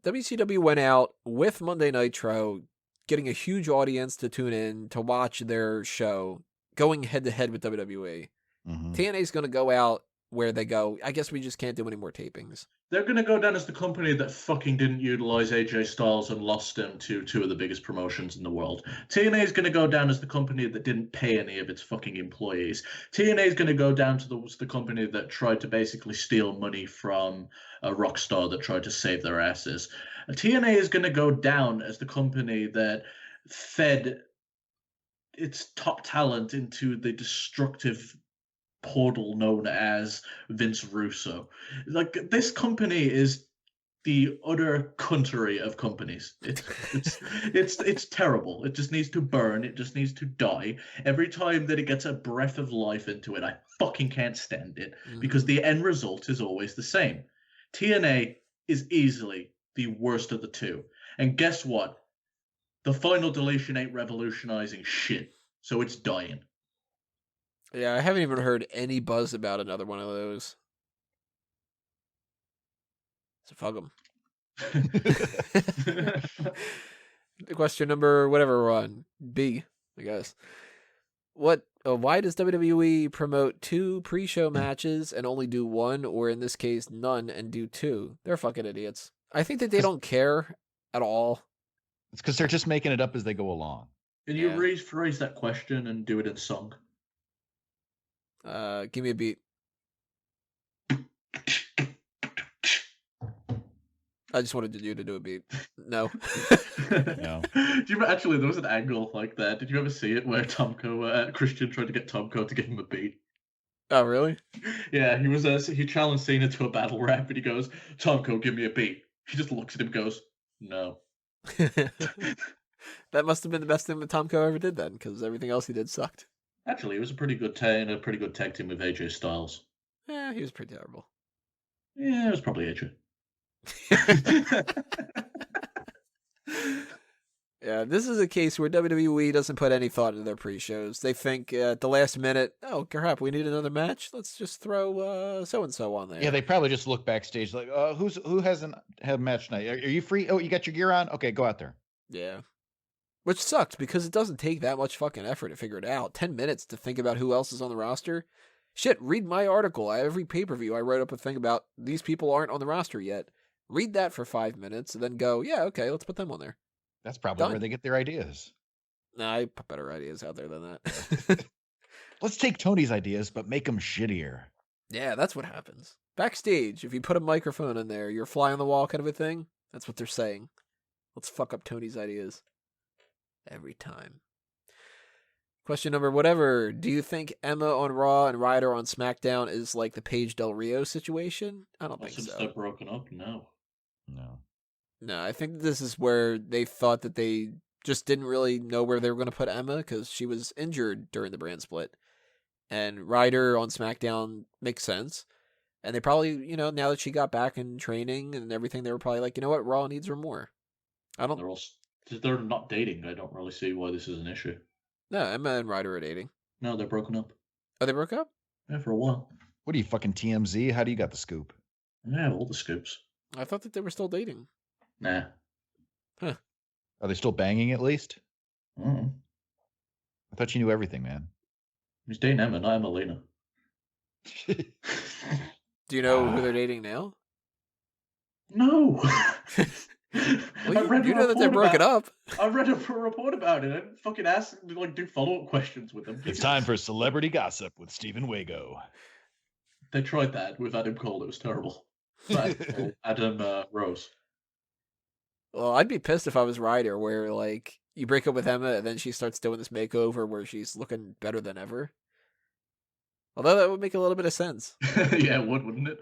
WCW went out with Monday Nitro, getting a huge audience to tune in to watch their show, going head-to-head with WWE. Mm-hmm. TNA's going to go out where they go, I guess we just can't do any more tapings. They're going to go down as the company that fucking didn't utilize AJ Styles and lost him to two of the biggest promotions in the world. TNA is going to go down as the company that didn't pay any of its fucking employees. TNA is going to go down to the company that tried to basically steal money from a rock star that tried to save their asses. TNA is going to go down as the company that fed its top talent into the destructive portal known as Vince Russo. Like, this company is the utter cuntery of companies. It's terrible. It just needs to burn. It just needs to die. Every time that it gets a breath of life into it, I fucking can't stand it, because the end result is always the same. TNA is easily the worst of the two. And guess what? The final deletion ain't revolutionizing shit, so it's dying. Yeah, I haven't even heard any buzz about another one of those. So fuck them. Question number whatever we're on, B, I guess. Why does WWE promote 2 pre-show matches and only do 1, or in this case none, and do 2? They're fucking idiots. I think that they don't care at all. It's because they're just making it up as they go along. Can you rephrase that question and do it in song? Give me a beat. I just wanted you to do a beat. No. No. Actually, there was an angle like that. Did you ever see it where Christian tried to get Tomko to give him a beat? Oh, really? Yeah, he challenged Cena to a battle rap, and he goes, "Tomko, give me a beat." He just looks at him and goes, "No." That must have been the best thing that Tomko ever did then, because everything else he did sucked. Actually, it was a pretty good tag team with AJ Styles. Yeah, he was pretty terrible. Yeah, it was probably AJ. Yeah, this is a case where WWE doesn't put any thought into their pre-shows. They think at the last minute, oh crap, we need another match. Let's just throw so and so on there. Yeah, they probably just look backstage like, who hasn't had a match tonight? Are you free? Oh, you got your gear on? Okay, go out there. Yeah. Which sucked because it doesn't take that much fucking effort to figure it out. 10 minutes to think about who else is on the roster. Shit, read my article. Every pay-per-view I wrote up a thing about these people aren't on the roster yet. Read that for 5 minutes and then go, yeah, okay, let's put them on there. That's probably where they get their ideas. Nah, I put better ideas out there than that. Let's take Tony's ideas, but make them shittier. Yeah, that's what happens. Backstage, if you put a microphone in there, you're fly on the wall kind of a thing. That's what they're saying. Let's fuck up Tony's ideas. Every time. Question number whatever. Do you think Emma on Raw and Ryder on SmackDown is like the Paige Del Rio situation? I don't think so. Since they're broken up, no. No, I think this is where they thought that they just didn't really know where they were going to put Emma because she was injured during the brand split. And Ryder on SmackDown makes sense. And they probably, now that she got back in training and everything, they were probably like, you know what, Raw needs her more. They're not dating. I don't really see why this is an issue. No, Emma and Ryder are dating. No, they're broken up. Oh, they broke up? Yeah, for a while. What are you, fucking TMZ? How do you got the scoop? I have all the scoops. I thought that they were still dating. Nah. Huh. Are they still banging at least? Mm. I thought you knew everything, man. He's dating Emma, not Emmalina. Do you know who they're dating now? No. Well, you know that they're broken up. I read a report about it. I didn't fucking ask, do follow-up questions with them. It's time for celebrity gossip with Stephen Wago. They tried that with Adam Cole. It was terrible. Adam Rose. Well, I'd be pissed if I was Ryder, where you break up with Emma and then she starts doing this makeover where she's looking better than ever. Although that would make a little bit of sense. Yeah, it would, wouldn't it?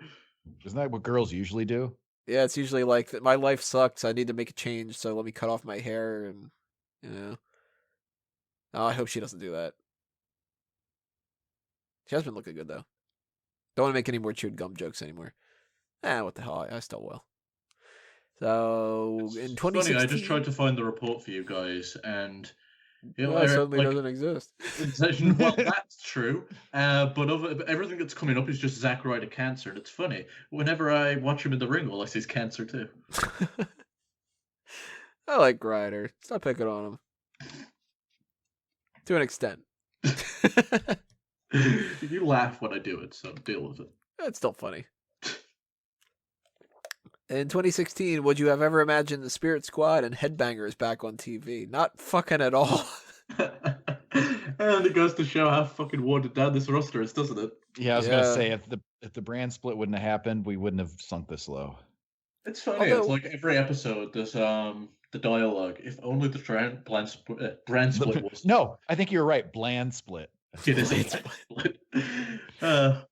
Isn't that what girls usually do? Yeah, it's usually like, my life sucks, I need to make a change, so let me cut off my hair and, you know. Oh, I hope she doesn't do that. She has been looking good, though. Don't want to make any more chewed gum jokes anymore. What the hell, I still will. So, in 2016... Funny, I just tried to find the report for you guys, and... It suddenly doesn't exist. Well, that's true. But everything that's coming up is just Zack Ryder cancer, and it's funny. Whenever I watch him in the ring, all I see is cancer too. I like Ryder. Stop picking on him. To an extent. You laugh when I do it, so deal with it. It's still funny. In 2016, would you have ever imagined the Spirit Squad and Headbangers back on TV? Not fucking at all. And it goes to show how fucking watered down this roster is, doesn't it? Yeah, I was gonna say if the brand split wouldn't have happened, we wouldn't have sunk this low. It's funny. It's like every episode, there's the dialogue. If only the brand split was. No, I think you're right. Bland split. It is a split. Anyway.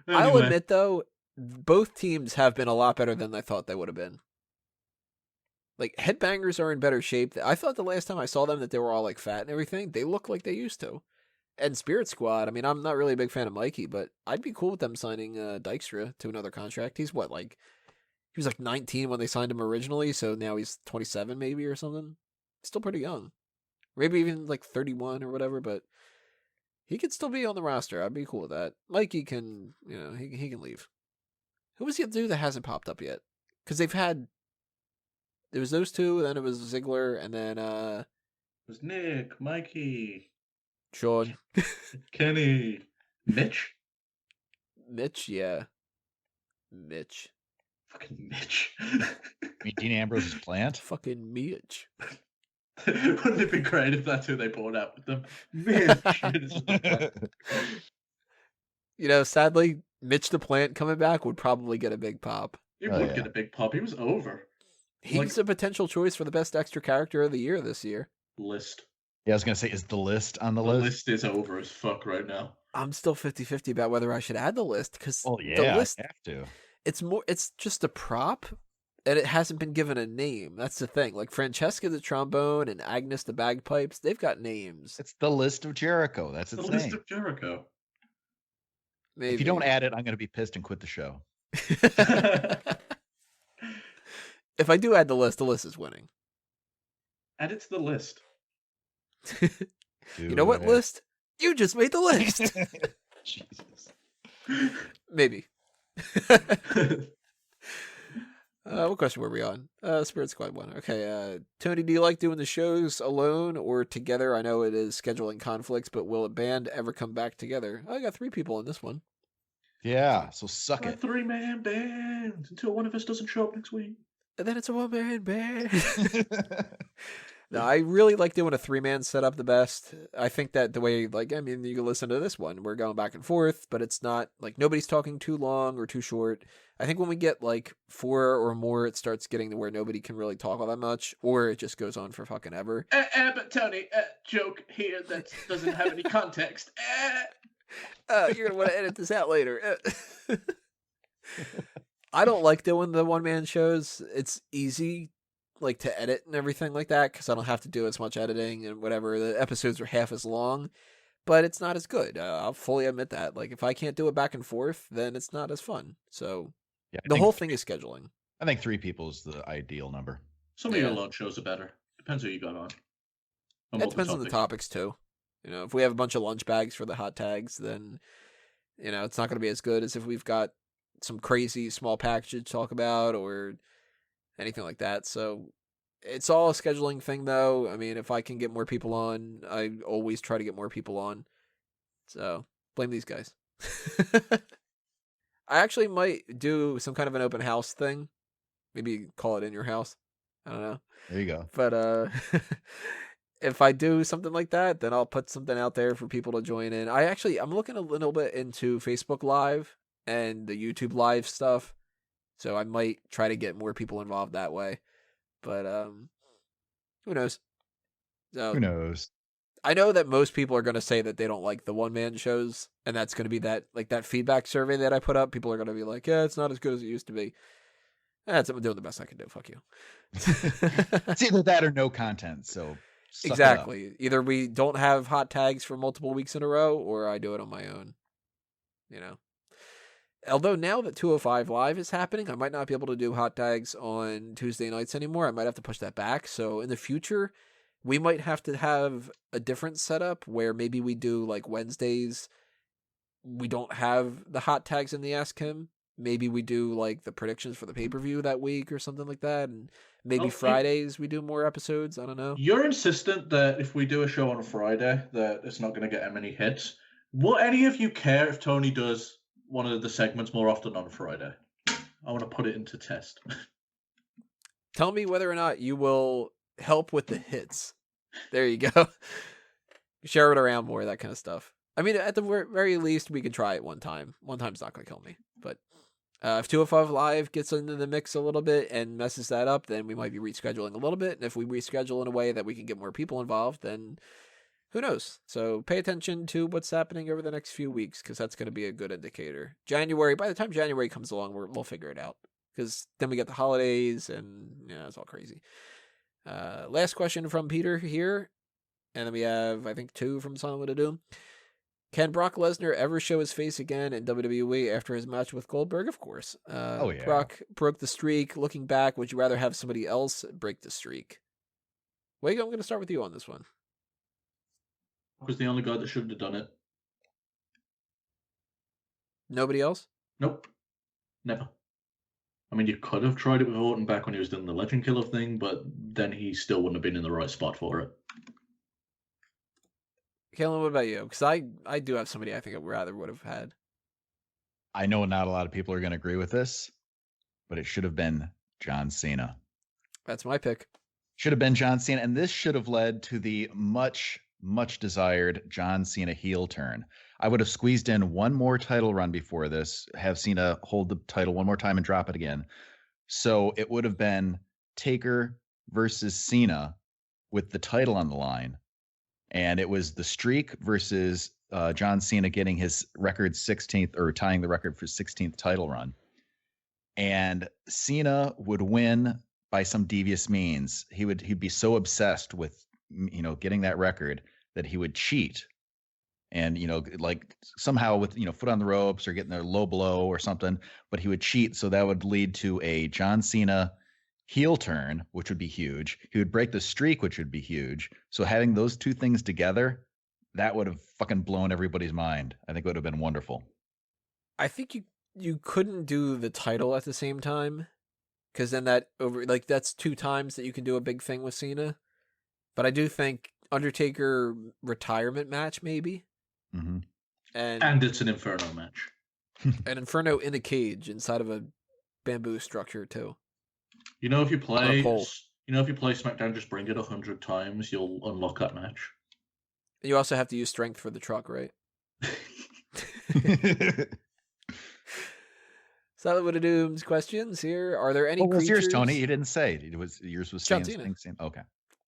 I'll admit though, both teams have been a lot better than I thought they would have been. Like, Headbangers are in better shape. I thought the last time I saw them that they were all like fat and everything. They look like they used to. And Spirit Squad, I mean, I'm not really a big fan of Mikey, but I'd be cool with them signing Dykstra to another contract. He's what, like, he was like 19 when they signed him originally, so now he's 27 maybe or something. Still pretty young. Maybe even like 31 or whatever, but he could still be on the roster. I'd be cool with that. Mikey can, he can leave. Who was the other dude that hasn't popped up yet? Because there was those two, then it was Ziggler, and then it was Nick, Mikey, Sean, Kenny, Mitch, yeah, Mitch, fucking Mitch. Dean Ambrose's plant, fucking Mitch. Wouldn't it be great if that's who they brought out with them? Mitch. Sadly, Mitch the Plant coming back would probably get a big pop. He would get a big pop. He was over. He's a potential choice for the best extra character of the year this year. List. Yeah, I was going to say, is the list on the list? The list is over as fuck right now. I'm still 50-50 about whether I should add the list, because the list, I have to. It's just a prop, and it hasn't been given a name. That's the thing. Like Francesca the trombone and Agnes the bagpipes, they've got names. It's the list of Jericho. That's its name. The list of Jericho. Maybe. If you don't add it, I'm going to be pissed and quit the show. If I do add the list is winning. Add it to the list. You know what list? You just made the list. Jesus. Maybe. What question were we on? Spirit Squad 1. Okay, Tony, do you like doing the shows alone or together? I know it is scheduling conflicts, but will a band ever come back together? I got 3 people in this one. Yeah, so suck it. 3-man band until one of us doesn't show up next week. And then it's a 1-man band. No, I really like doing a 3-man setup the best. I think that the way, you can listen to this one. We're going back and forth, but it's not, nobody's talking too long or too short. I think when we get, 4 or more, it starts getting to where nobody can really talk all that much, or it just goes on for fucking ever. But Tony, joke here that doesn't have any context. You're going to want to edit this out later. I don't like doing the 1-man shows. It's easy, to edit and everything like that, because I don't have to do as much editing and whatever. The episodes are half as long, but it's not as good. I'll fully admit that. If I can't do it back and forth, then it's not as fun. So yeah, the whole thing is scheduling. I think 3 people is the ideal number. Some of your alone shows are better. Depends who you got on. It depends on the topics too. If we have a bunch of lunch bags for the hot tags, then it's not going to be as good as if we've got some crazy small package to talk about or anything like that. So it's all a scheduling thing, though. I mean, if I can get more people on, I always try to get more people on. So blame these guys. I actually might do some kind of an open house thing. Maybe call it in your house. I don't know. There you go. But if I do something like that, then I'll put something out there for people to join in. I'm looking a little bit into Facebook Live and the YouTube Live stuff. So I might try to get more people involved that way. But who knows? So Who knows? I know that most people are going to say that they don't like the one-man shows, and that's going to be that feedback survey that I put up. People are going to be like, yeah, it's not as good as it used to be. I'm doing the best I can do. Fuck you. It's either that or no content. So suck it up. Exactly. Either we don't have hot tags for multiple weeks in a row, or I do it on my own. You know. Although now that 205 Live is happening, I might not be able to do hot tags on Tuesday nights anymore. I might have to push that back. So in the future, we might have to have a different setup where maybe we do like Wednesdays. We don't have the hot tags in the Ask Him. Maybe we do like the predictions for the pay-per-view that week or something like that. And maybe Fridays we do more episodes. I don't know. You're insistent that if we do a show on a Friday, that it's not going to get many hits. Will any of you care if Tony does one of the segments more often on Friday? I want to put it into test. Tell me whether or not you will help with the hits. There you go. Share it around more, that kind of stuff. I mean, at the very least, we could try it one time. One time's not going to kill me. But if 205 Live gets into the mix a little bit and messes that up, then we might be rescheduling a little bit. And if we reschedule in a way that we can get more people involved, then who knows? So pay attention to what's happening over the next few weeks, because that's going to be a good indicator. By the time January comes along, we'll figure it out, because then we get the holidays and it's all crazy. Last question from Peter here, and then we have, I think, 2 from Silent of Doom. Can Brock Lesnar ever show his face again in WWE after his match with Goldberg? Of course. Oh, yeah. Brock broke the streak. Looking back, would you rather have somebody else break the streak? Wait, I'm going to start with you on this one. Was the only guy that should have done it. Nobody else? Nope. Never. I mean, you could have tried it with Orton back when he was doing the Legend Killer thing, but then he still wouldn't have been in the right spot for it. Kalen, what about you? Because I do have somebody I think I rather would have had. I know not a lot of people are going to agree with this, but it should have been John Cena. That's my pick. Should have been John Cena, and this should have led to the much desired John Cena heel turn. I would have squeezed in one more title run before this, have Cena hold the title one more time and drop it again. So it would have been Taker versus Cena with the title on the line. And it was the streak versus John Cena getting his record 16th, or tying the record for 16th title run. And Cena would win by some devious means. He'd be so obsessed with getting that record that he would cheat, and like somehow with foot on the ropes or getting their low blow or something, but he would cheat, so that would lead to a John Cena heel turn, which would be huge. He would break the streak, which would be huge. So having those two things together, that would have fucking blown everybody's mind. I think it would have been wonderful. I think you couldn't do the title at the same time, because then that's 2 times that you can do a big thing with Cena. But I do think Undertaker retirement match, maybe. Mm-hmm. And it's an Inferno match. An Inferno in a cage inside of a bamboo structure too. If you play SmackDown, just bring it 100 times, you'll unlock that match. You also have to use strength for the truck, right? Silent of Doom's questions here. Are there any What was creatures? yours, Tony? You didn't say. Yours was John Cena. Okay.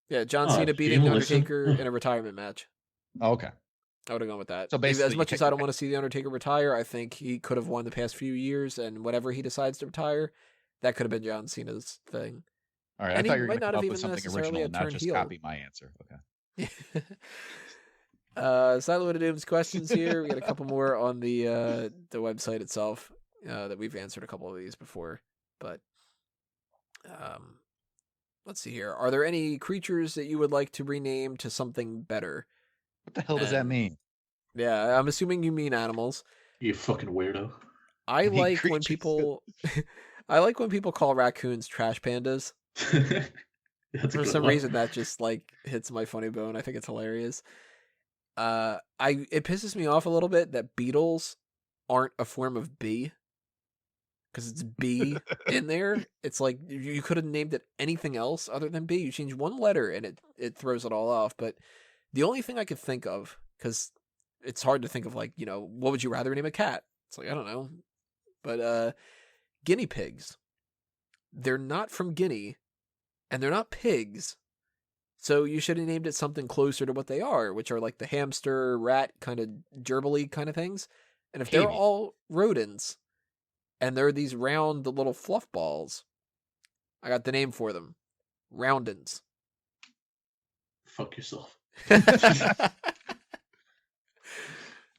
Yeah, John Cena beating Undertaker in a retirement match. Oh, okay. I would have gone with that. So basically, as much as I don't want to see the Undertaker retire, I think he could have won the past few years, and whenever he decides to retire, that could have been John Cena's thing. All right, And I thought you were might going to not come have up with even something necessarily original, not just heel. copy my answer. Okay. Silent of Doom's questions here. We got a couple more on the website itself that we've answered a couple of these before, but let's see here. Are there any creatures that you would like to rename to something better? What the hell does that mean? Yeah, I'm assuming you mean animals. You fucking weirdo. I like when people call raccoons trash pandas. For some reason that just hits my funny bone. I think it's hilarious. It pisses me off a little bit that beetles aren't a form of bee, because it's bee in there. It's like you could have named it anything else other than bee. You change one letter and it throws it all off. But the only thing I could think of, because it's hard to think of what would you rather name a cat? It's like, I don't know. But guinea pigs. They're not from Guinea, and they're not pigs. So you should have named it something closer to what they are, which are like the hamster, rat, kind of gerbil kind of things. And if they're Cavey. all rodents and they're these round little fluff balls, I got the name for them. Roundins. Fuck yourself. I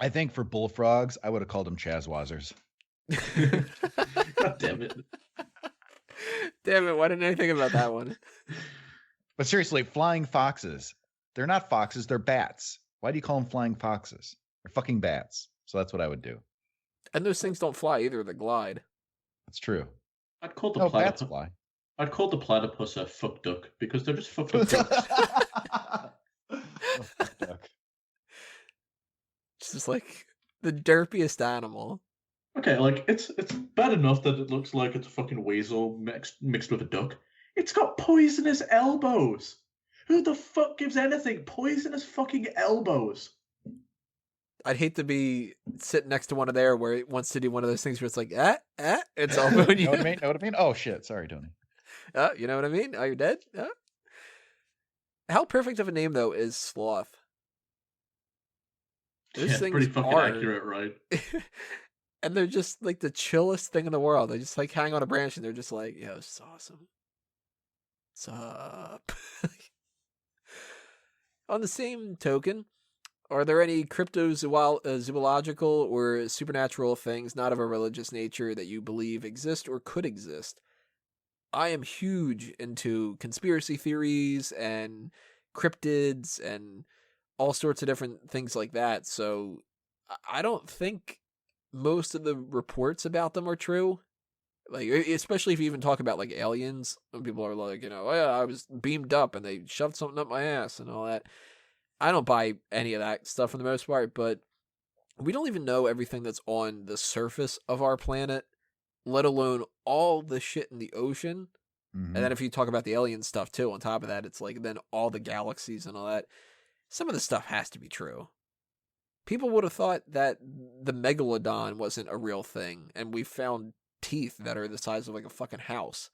think for bullfrogs, I would have called them Chazwazzers. God damn it. Damn it, why didn't I think about that one? But seriously, flying foxes. They're not foxes, they're bats. Why do you call them flying foxes? They're fucking bats. So that's what I would do. And those things don't fly either, they glide. That's true. I'd call the No, bats platypus. fly. I'd call the platypus a fuck duck because they're just fucked up ducks. It's just like the derpiest animal. Okay, like it's bad enough that it looks like it's a fucking weasel mixed with a duck. It's got poisonous elbows. Who the fuck gives anything poisonous fucking elbows? I'd hate to be sitting next to one of there where it wants to do one of those things where it's like, it's elbowing you. Know what I mean? Oh shit, sorry, Tony. You know what I mean? Oh, you're dead? How perfect of a name, though, is sloth? Those Yeah, things pretty fucking are accurate, right? And they're just like the chillest thing in the world. They just like hang on a branch and they're just like, yo, this is awesome. What's up? On the same token, are there any cryptozoological or supernatural things not of a religious nature that you believe exist or could exist? I am huge into conspiracy theories and cryptids and all sorts of different things like that. So I don't think most of the reports about them are true. Like, especially if you even talk about like aliens, when people are like, oh yeah, I was beamed up and they shoved something up my ass and all that. I don't buy any of that stuff for the most part, but we don't even know everything that's on the surface of our planet, let alone all the shit in the ocean. Mm-hmm. And then if you talk about the alien stuff too, on top of that, it's like then all the galaxies and all that. Some of the stuff has to be true. People would have thought that the megalodon wasn't a real thing, and we found teeth that are the size of like a fucking house.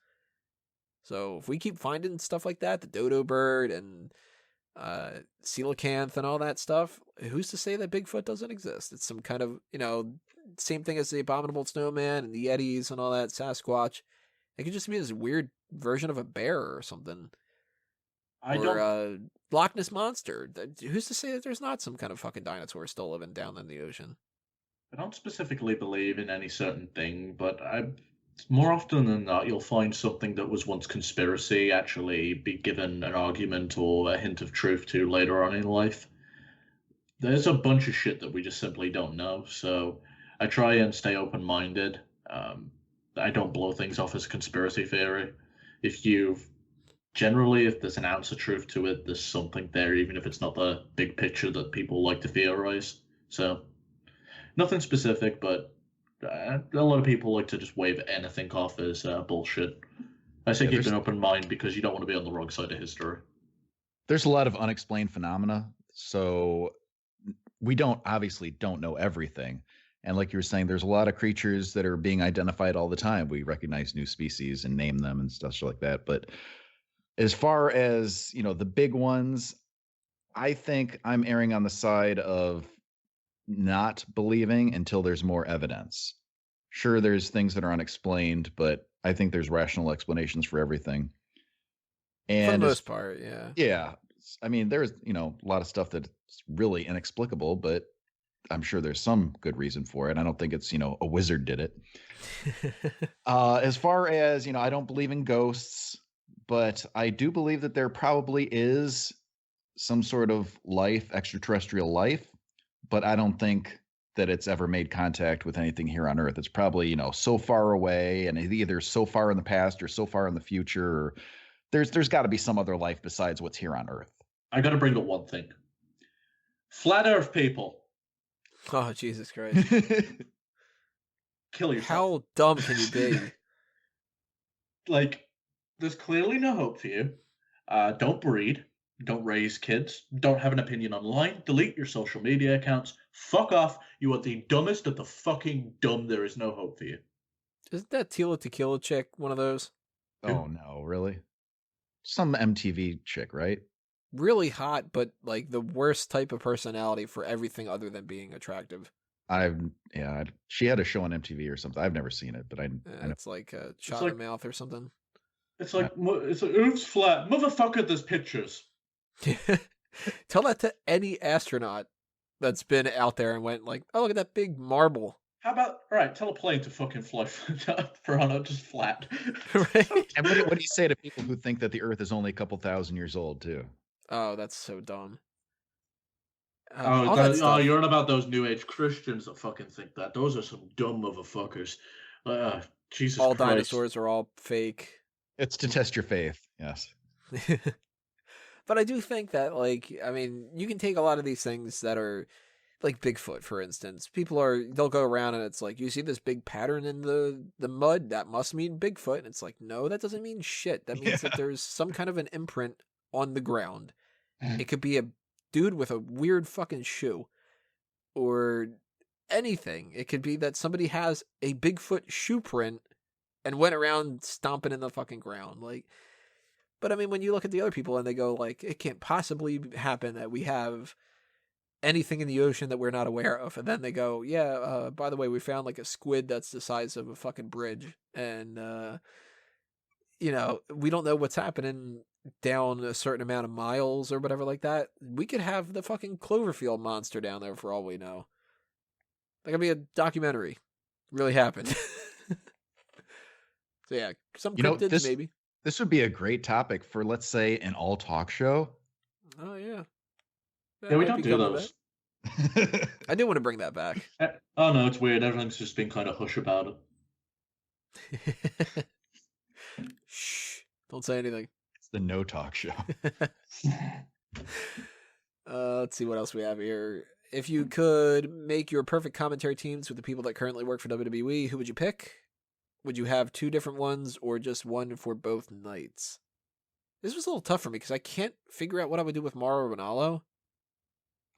So if we keep finding stuff like that, the dodo bird and coelacanth and all that stuff, who's to say that Bigfoot doesn't exist? It's some kind of, same thing as the abominable snowman and the Yetis and all that, Sasquatch. It could just be this weird version of a bear or something. Loch Ness Monster. Who's to say that there's not some kind of fucking dinosaur still living down in the ocean? I don't specifically believe in any certain thing, but more often than not, you'll find something that was once conspiracy actually be given an argument or a hint of truth to later on in life. There's a bunch of shit that we just simply don't know, so I try and stay open-minded. I don't blow things off as conspiracy theory. If there's an ounce of truth to it, there's something there, even if it's not the big picture that people like to theorize. So, nothing specific, but a lot of people like to just wave anything off as bullshit. I say keep an open mind because you don't want to be on the wrong side of history. There's a lot of unexplained phenomena, so we obviously don't know everything. And like you were saying, there's a lot of creatures that are being identified all the time. We recognize new species and name them and stuff like that. But as far as, the big ones, I think I'm erring on the side of not believing until there's more evidence. Sure, there's things that are unexplained, but I think there's rational explanations for everything. And for the most part, yeah. Yeah. I mean, there's, a lot of stuff that's really inexplicable, but I'm sure there's some good reason for it. I don't think it's, a wizard did it. As far as, I don't believe in ghosts, but I do believe that there probably is some sort of life, extraterrestrial life, but I don't think that it's ever made contact with anything here on Earth. It's probably, so far away and either so far in the past or so far in the future, or there's got to be some other life besides what's here on Earth. I got to bring up one thing. Flat Earth people. Oh, Jesus Christ. Kill yourself. How dumb can you be? Like, there's clearly no hope for you. Don't breed. Don't raise kids. Don't have an opinion online. Delete your social media accounts. Fuck off. You are the dumbest of the fucking dumb. There is no hope for you. Isn't that Tila Tequila chick one of those? Oh, no, really? Some MTV chick, right? really hot, but like the worst type of personality for everything other than being attractive. She had a show on MTV or something. I've never seen it, but I know. It's like a shot in the mouth or something. It's like oops, flat motherfucker. There's pictures. Tell that to any astronaut that's been out there and went like, oh, look at that big marble. How about, all right, tell a plane to fucking fly for on it, just flat. Right? And what do you say to people who think that the Earth is only a couple thousand years old, too? Oh, that's so dumb. You're on about those New Age Christians that fucking think that. Those are some dumb motherfuckers. Jesus all Christ. Dinosaurs are all fake. It's to test your faith, yes. But I do think that, like, I mean, you can take a lot of these things that are, like Bigfoot, for instance. They'll go around and it's like, you see this big pattern in the mud, that must mean Bigfoot. And it's like, no, that doesn't mean shit. That means that there's some kind of an imprint on the ground. It could be a dude with a weird fucking shoe or anything. It could be that somebody has a Bigfoot shoe print and went around stomping in the fucking ground. Like, but I mean, when you look at the other people and they go like, it can't possibly happen that we have anything in the ocean that we're not aware of. And then they go, yeah, by the way, we found like a squid that's the size of a fucking bridge. And, we don't know what's happening down a certain amount of miles or whatever like that. We could have the fucking Cloverfield monster down there for all we know. That could be a documentary. Really happened. So yeah, some cryptids maybe. This would be a great topic for, let's say, an all talk show. Oh yeah. Yeah, we don't do those. I do want to bring that back. Oh no, it's weird. Everyone's just been kind of hush about it. Shh! Don't say anything. It's the no talk show. Let's see what else we have here. If you could make your perfect commentary teams with the people that currently work for WWE, who would you pick? Would you have two different ones or just one for both nights? This was a little tough for me because I can't figure out what I would do with Mauro Ranallo.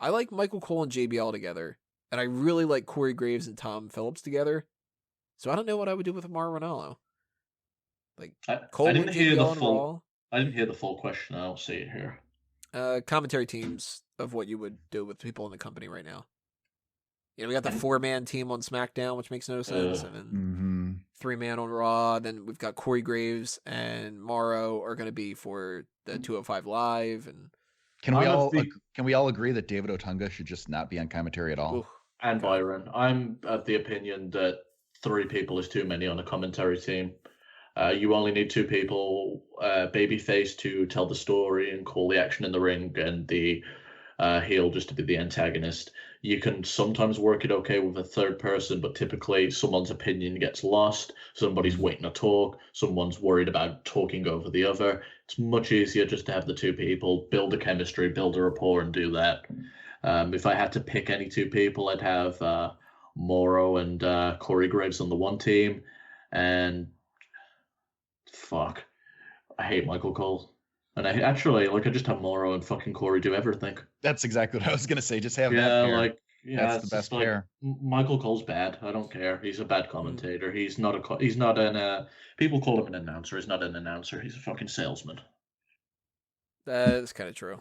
I like Michael Cole and JBL together, and I really like Corey Graves and Tom Phillips together. So I don't know what I would do with Mauro Ranallo. Like Cole and JBL and Raw. I didn't hear the full question. I don't see it here. Commentary teams of what you would do with people in the company right now. We got the 4-man team on SmackDown, which makes no sense, and then 3-man on Raw. Then we've got Corey Graves and Mauro are going to be for the 205 Live. And can we all agree that David Otunga should just not be on commentary at all? Ooh, and Byron, I'm of the opinion that 3 people is too many on a commentary team. You only need 2 people, babyface to tell the story and call the action in the ring, and the heel just to be the antagonist. You can sometimes work it okay with a 3rd person, but typically someone's opinion gets lost. Somebody's waiting to talk. Someone's worried about talking over the other. It's much easier just to have the 2 people, build a chemistry, build a rapport, and do that. If I had to pick any 2 people, I'd have Mauro and Corey Graves on the one team. And fuck, I hate Michael Cole. And I just have Mauro and fucking Corey do everything. That's exactly what I was gonna say. Just have that pair. That's the best pair. Michael Cole's bad. I don't care. He's a bad commentator. He's not an. People call him an announcer. He's not an announcer. He's a fucking salesman. That's kind of true.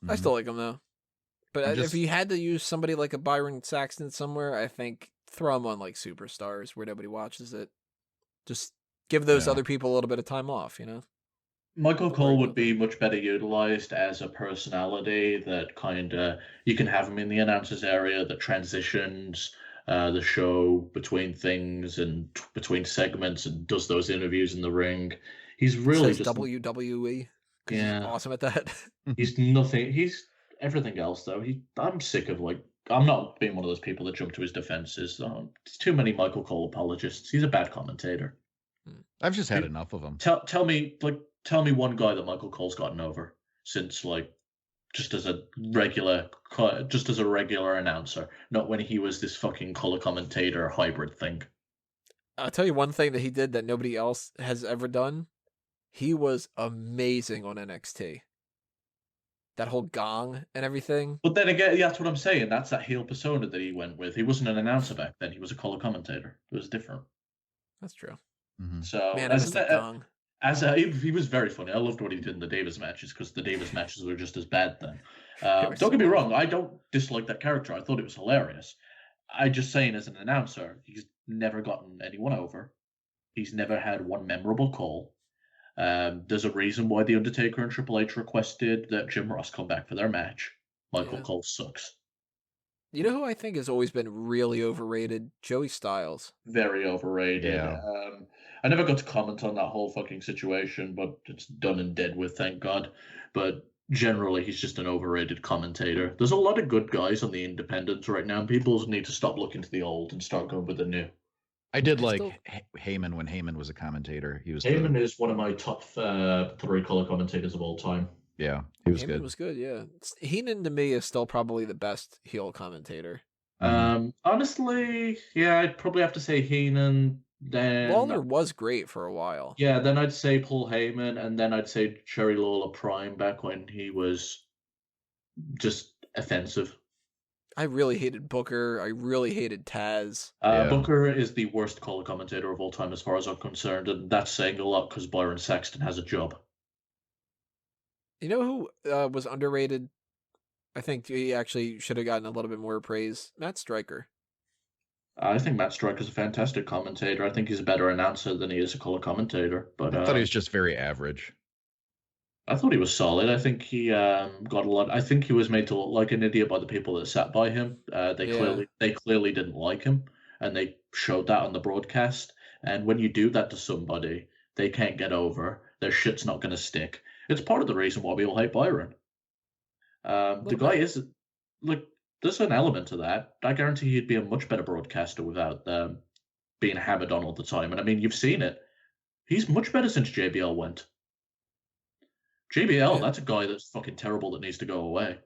I still like him though. But if you had to use somebody like a Byron Saxton somewhere, I think throw him on like Superstars where nobody watches it. Just give those other people a little bit of time off, Michael Cole would be much better utilized as a personality that kind of, you can have him in the announcers area that transitions the show between things and between segments and does those interviews in the ring. He's really just WWE. Yeah, he's awesome at that. He's nothing. He's everything else though. I'm sick of I'm not being one of those people that jump to his defenses. There's too many Michael Cole apologists. He's a bad commentator. I've just had enough of him. Tell me one guy that Michael Cole's gotten over since, just as a regular announcer, not when he was this fucking color commentator hybrid thing. I'll tell you one thing that he did that nobody else has ever done. He was amazing on NXT. That whole gong and everything. But then again, that's what I'm saying. That's that heel persona that he went with. He wasn't an announcer back then. He was a color commentator. It was different. That's true. So, man, I missed that gong. He was very funny. I loved what he did in the Davis matches because the Davis matches were just as bad then. They were Don't get me so wrong, I don't dislike that character. I thought it was hilarious. I just saying as an announcer, he's never gotten anyone over. He's never had one memorable call. There's a reason why The Undertaker and Triple H requested that Jim Ross come back for their match. Michael Cole sucks. You know who I think has always been really overrated? Joey Styles. Very overrated. Yeah. I never got to comment on that whole fucking situation, but it's done and dead with, thank God. But generally, he's just an overrated commentator. There's a lot of good guys on the independents right now, and people need to stop looking to the old and start going with the new. I did like Heyman when Heyman was a commentator. Heyman is one of my top 3 color commentators of all time. Yeah, he was Heyman good. was good, yeah. Heenan to me is still probably the best heel commentator. Honestly, yeah, I'd probably have to say Heenan. Then Lawler was great for a while. Yeah, then I'd say Paul Heyman, and then I'd say Jerry Lawler Prime back when he was just offensive. I really hated Booker. I really hated Taz. Booker is the worst color commentator of all time as far as I'm concerned, and that's saying a lot because Byron Saxton has a job. You know who was underrated? I think he actually should have gotten a little bit more praise. Matt Stryker. I think Matt Stryker's a fantastic commentator. I think he's a better announcer than he is a color commentator. But I thought he was just very average. I thought he was solid. I think he got a lot. I think he was made to look like an idiot by the people that sat by him. They clearly didn't like him, and they showed that on the broadcast. And when you do that to somebody, they can't get over. Their shit's not going to stick. It's part of the reason why we all hate Byron. The guy is like. There's an element to that. I guarantee he'd be a much better broadcaster without being hammered on all the time. And I mean, you've seen it. He's much better since JBL went. JBL, that's a guy that's fucking terrible that needs to go away.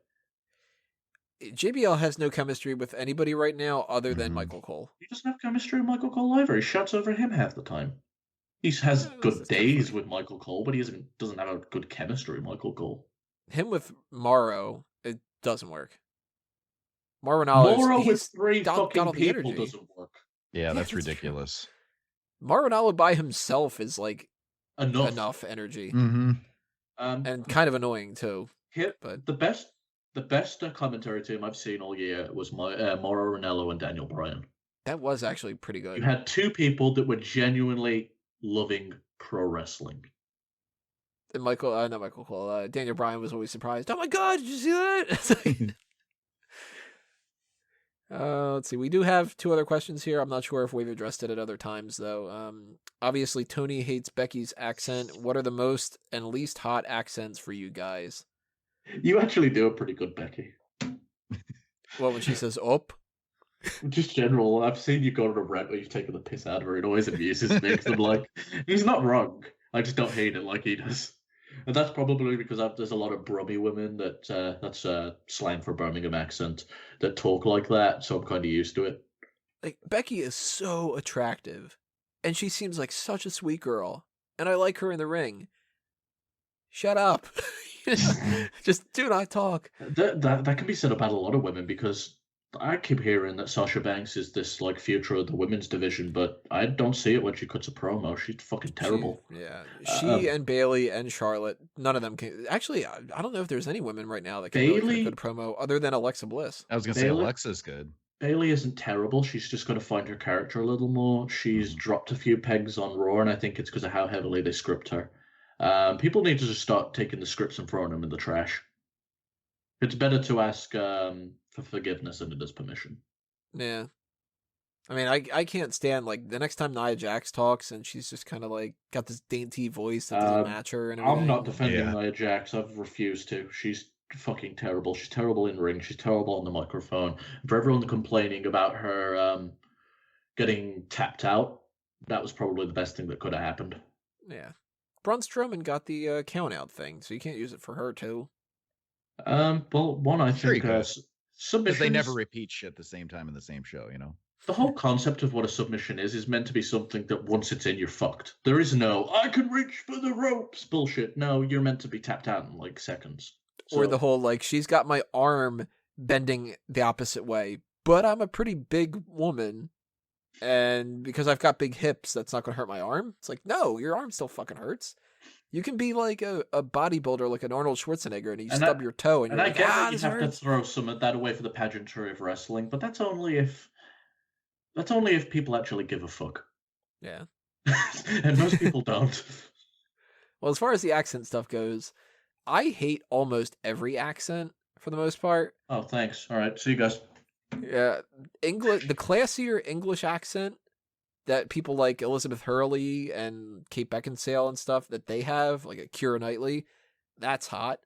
JBL has no chemistry with anybody right now other than Michael Cole. He doesn't have chemistry with Michael Cole either. He shouts over him half the time. He has good days with Michael Cole, but he doesn't have a good chemistry with Michael Cole. Him with Morrow, it doesn't work. Morrow with 3 fucking people doesn't work. Yeah, that's ridiculous. Marinello by himself is like enough energy, and kind of annoying too. But the best commentary team I've seen all year was Mauro Ranallo and Daniel Bryan. That was actually pretty good. You had 2 people that were genuinely loving pro wrestling. And not Michael Cole. Daniel Bryan was always surprised. Oh my God, did you see that? Let's see. We do have 2 other questions here. I'm not sure if we've addressed it at other times, though. Obviously, Tony hates Becky's accent. What are the most and least hot accents for you guys? You actually do a pretty good Becky. Well, when she says "up," just general. I've seen you go to a rant where you've taken the piss out of her. It always amuses me because I'm like, he's not wrong. I just don't hate it like he does. And that's probably because there's a lot of Brummy women that's slang for Birmingham accent that talk like that, so I'm kind of used to it. Like, Becky is so attractive, and she seems like such a sweet girl, and I like her in the ring. Shut up. Just do not talk. That can be said about a lot of women, because I keep hearing that Sasha Banks is this like future of the women's division, but I don't see it when she cuts a promo. She's fucking terrible. She and Bayley and Charlotte, none of them can. Actually, I don't know if there's any women right now that can really cut a good promo other than Alexa Bliss. I was gonna say Alexa's good. Bayley isn't terrible. She's just got to find her character a little more. She's dropped a few pegs on Raw, and I think it's because of how heavily they script her. People need to just start taking the scripts and throwing them in the trash. It's better to ask for forgiveness than it is permission. Yeah. I mean, I can't stand, like, the next time Nia Jax talks and she's just kind of, like, got this dainty voice that doesn't match her and everything. I'm not defending Nia Jax. I've refused to. She's fucking terrible. She's terrible in ring. She's terrible on the microphone. For everyone complaining about her getting tapped out, that was probably the best thing that could have happened. Yeah. Braun Strowman got the count-out thing, so you can't use it for her, too. Well, one, I think submissions, they never repeat shit the same time in the same show, you know? The whole concept of what a submission is meant to be something that once it's in, you're fucked. There is no, I can reach for the ropes bullshit. No, you're meant to be tapped out in like seconds. Or the whole, like, she's got my arm bending the opposite way, but I'm a pretty big woman. And because I've got big hips, that's not going to hurt my arm. It's like, no, your arm still fucking hurts. You can be like a bodybuilder, like an Arnold Schwarzenegger, and you stub your toe, and you're like, I get that you this have hurts. to throw some of that away for the pageantry of wrestling, but that's only if people actually give a fuck. Yeah. And most people don't. Well, as far as the accent stuff goes, I hate almost every accent for the most part. Oh, thanks. All right, see you guys. Yeah, the classier English accent that people like Elizabeth Hurley and Kate Beckinsale and stuff that they have, like a Keira Knightley, that's hot.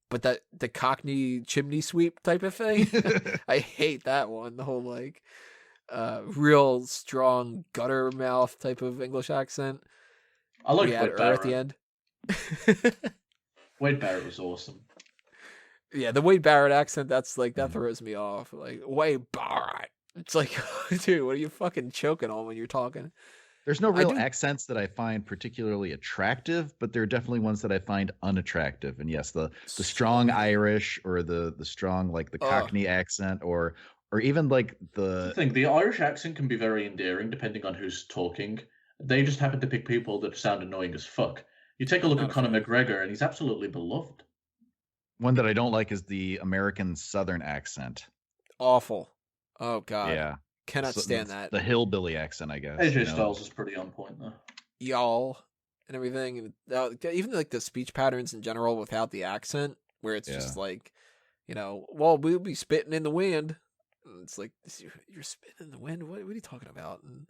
But the Cockney chimney sweep type of thing, I hate that one. The whole like real strong gutter mouth type of English accent. I like Wade Barrett at the end. Wade Barrett was awesome. Yeah, the Wade Barrett accent, that's like, that throws me off. Like, Wade Barrett. It's like, dude, what are you fucking choking on when you're talking? There's no real accents that I find particularly attractive, but there are definitely ones that I find unattractive. And yes, the strong Irish, or the strong, like the Cockney accent, or even like the thing. The Irish accent can be very endearing depending on who's talking. They just happen to pick people that sound annoying as fuck. You take a look at Conor McGregor, and he's absolutely beloved. One that I don't like is the American Southern accent. Awful. Oh, God. Yeah. Cannot stand that. The hillbilly accent, I guess. AJ Styles is pretty on point, though. Y'all and everything. Even like the speech patterns in general without the accent, where it's just like, well, we'll be spitting in the wind. And it's like, you're spitting in the wind? What are you talking about? And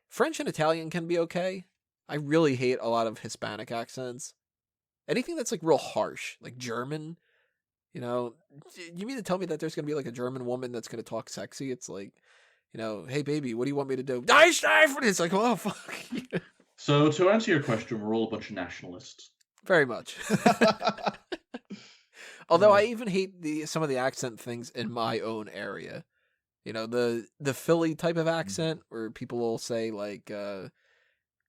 French and Italian can be okay. I really hate a lot of Hispanic accents. Anything that's like real harsh, like German. You mean to tell me that there's going to be like a German woman that's going to talk sexy? It's like, hey baby, what do you want me to do? It's like, oh fuck. So to answer your question, we're all a bunch of nationalists. Very much. Although I even hate some of the accent things in my own area. The Philly type of accent where people will say like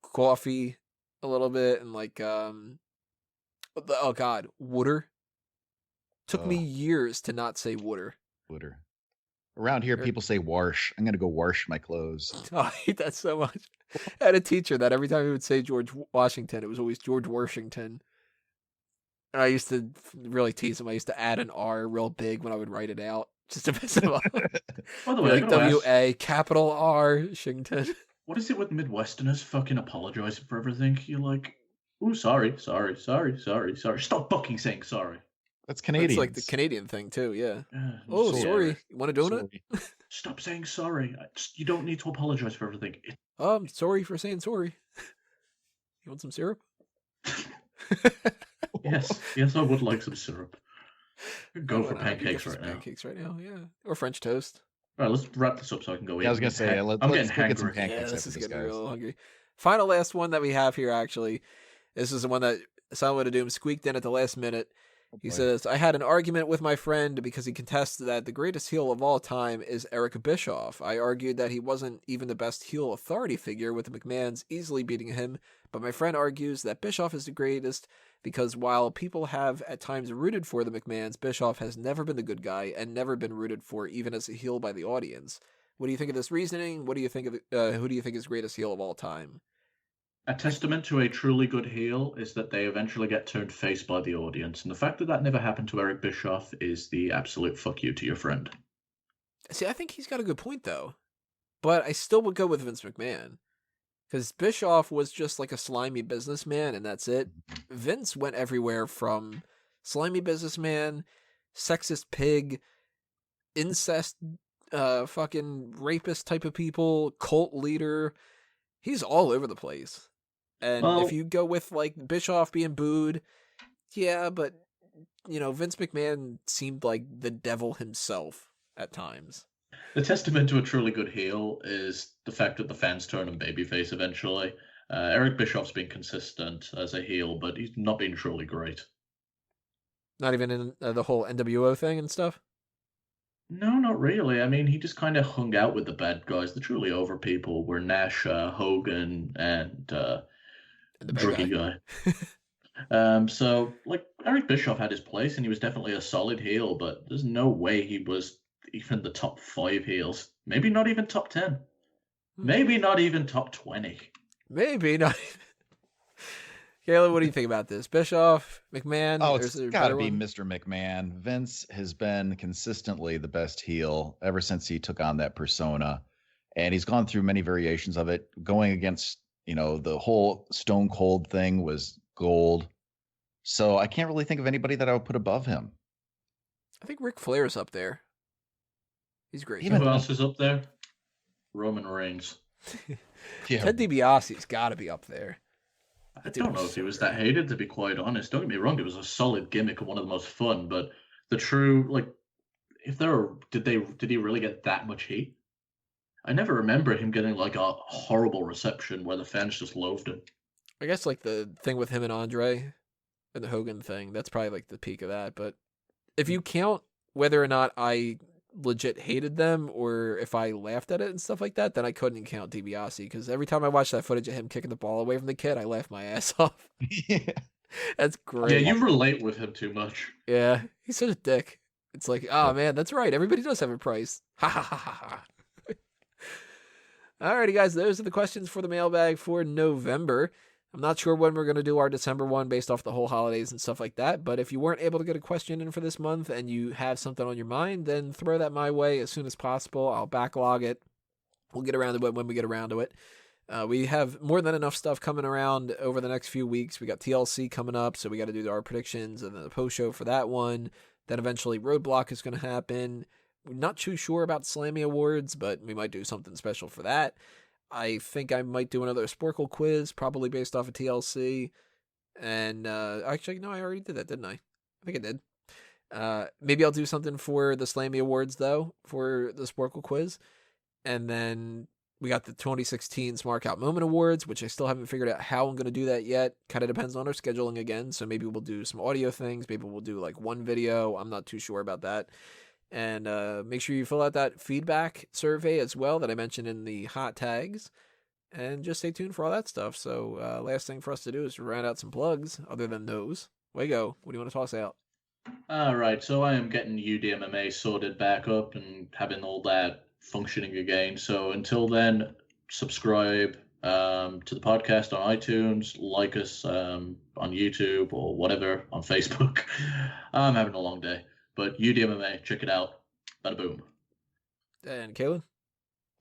coffee a little bit, and like oh god, wooder. Took me years to not say wooder. Wooder. Around here, people say wash. I'm going to go wash my clothes. Oh, I hate that so much. I had a teacher that every time he would say George Washington, it was always George Washington. And I used to really tease him. I used to add an R real big when I would write it out, just to piss him off. By the way, like W-A, capital R, Shington. What is it with Midwesterners fucking apologizing for everything? You're like, ooh, sorry. Stop fucking saying sorry. That's Canadian. It's like the Canadian thing too, yeah. Oh, sorry. You want a donut? Stop saying sorry. You don't need to apologize for everything. I'm sorry for saying sorry. You want some syrup? Yes, I would like some syrup. Go for pancakes right now. Pancakes right now, yeah. Or French toast. All right, let's wrap this up so I can go eat. Yeah, I was gonna say, I'm let's getting get some hangry. pancakes. Yeah, this is getting real hungry. Final last one that we have here, actually. This is the one that Silent of Doom squeaked in at the last minute. He says, I had an argument with my friend because he contested that the greatest heel of all time is Eric Bischoff. I argued that he wasn't even the best heel authority figure, with the McMahons easily beating him, but my friend argues that Bischoff is the greatest because while people have at times rooted for the McMahons, Bischoff has never been the good guy and never been rooted for even as a heel by the audience. What do you think of this reasoning? What do you think of who do you think is greatest heel of all time? A testament to a truly good heel is that they eventually get turned face by the audience. And the fact that that never happened to Eric Bischoff is the absolute fuck you to your friend. See, I think he's got a good point, though. But I still would go with Vince McMahon. Because Bischoff was just like a slimy businessman, and that's it. Vince went everywhere from slimy businessman, sexist pig, incest, fucking rapist type of people, cult leader. He's all over the place. And if you go with, like, Bischoff being booed, yeah, but, Vince McMahon seemed like the devil himself at times. The testament to a truly good heel is the fact that the fans turn him babyface eventually. Eric Bischoff's been consistent as a heel, but he's not been truly great. Not even in the whole NWO thing and stuff? No, not really. I mean, he just kind of hung out with the bad guys. The truly over people were Nash, Hogan, and the druggy guy. So, like, Eric Bischoff had his place, and he was definitely a solid heel, but there's no way he was even the top 5 heels. Maybe not even top 10. Maybe not even top 20. Maybe not. Caleb, what do you think about this? Bischoff, McMahon? Oh, or is it's there a got to better be one? Mr. McMahon. Vince has been consistently the best heel ever since he took on that persona. And he's gone through many variations of it. Going against, the whole Stone Cold thing was gold. So I can't really think of anybody that I would put above him. I think Ric Flair's up there. He's great. You know Even who else is up there? Roman Reigns. yeah, Ted DiBiase's got to be up there. I don't know if he was that hated, to be quite honest. Don't get me wrong, it was a solid gimmick and one of the most fun, but the true, if there were, did he really get that much heat? I never remember him getting like a horrible reception where the fans just loathed him. I guess like the thing with him and Andre and the Hogan thing, that's probably like the peak of that. But if you count whether or not I legit hated them or if I laughed at it and stuff like that, then I couldn't count DiBiase because every time I watch that footage of him kicking the ball away from the kid, I laugh my ass off. yeah. That's great. Yeah, you relate with him too much. Yeah, he's such a dick. It's like, oh man, that's right. Everybody does have a price. Ha ha ha ha ha. Alrighty, guys, those are the questions for the mailbag for November. I'm not sure when we're going to do our December one based off the whole holidays and stuff like that, but if you weren't able to get a question in for this month and you have something on your mind, then throw that my way as soon as possible. I'll backlog it. We'll get around to it when we get around to it. We have more than enough stuff coming around over the next few weeks. We got TLC coming up, so we got to do our predictions and then the post show for that one. Then eventually Roadblock is going to happen. We're not too sure about Slammy Awards, but we might do something special for that. I think I might do another Sporkle quiz, probably based off of TLC. And actually, no, I already did that, didn't I? I think I did. Maybe I'll do something for the Slammy Awards, though, for the Sporkle quiz. And then we got the 2016 Smark Out Moment Awards, which I still haven't figured out how I'm going to do that yet. Kind of depends on our scheduling again. So maybe we'll do some audio things. Maybe we'll do like one video. I'm not too sure about that. And make sure you fill out that feedback survey as well that I mentioned in the hot tags. And just stay tuned for all that stuff. So last thing for us to do is to round out some plugs other than those. Wago, what do you want to toss out? All right, so I am getting UDMMA sorted back up and having all that functioning again. So until then, subscribe to the podcast on iTunes, like us on YouTube or whatever on Facebook. I'm having a long day. But UDMMA, check it out. Bada boom. And Kalen?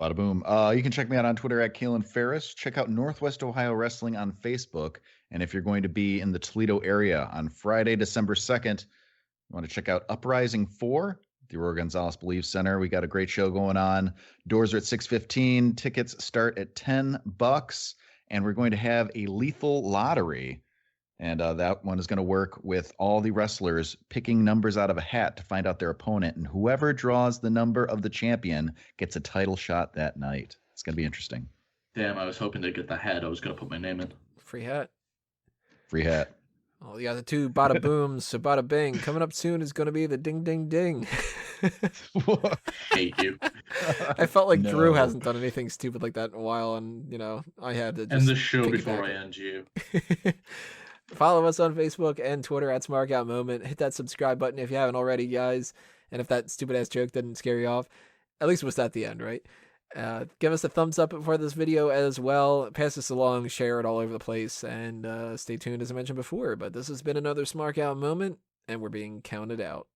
Bada boom. You can check me out on Twitter at Kalen Ferris. Check out Northwest Ohio Wrestling on Facebook. And if you're going to be in the Toledo area on Friday, December 2nd, you want to check out Uprising 4, the Aurora Gonzalez Believe Center. We got a great show going on. Doors are at 6:15. Tickets start at $10. And we're going to have a lethal lottery. And that one is going to work with all the wrestlers picking numbers out of a hat to find out their opponent. And whoever draws the number of the champion gets a title shot that night. It's going to be interesting. Damn, I was hoping to get the hat. I was going to put my name in. Free hat. Free hat. Oh, you got the two bada booms, so bada bing. Coming up soon is going to be the ding ding ding. Hate you. I felt like No. Drew hasn't done anything stupid like that in a while, and, I had to just End the show kick it before back. I end you. Follow us on Facebook and Twitter at Smark Out Moment. Hit that subscribe button if you haven't already, guys. And if that stupid ass joke didn't scare you off, at least it was at the end, right? Give us a thumbs up for this video as well. Pass this along, share it all over the place, and stay tuned as I mentioned before. But this has been another Smark Out Moment, and we're being counted out.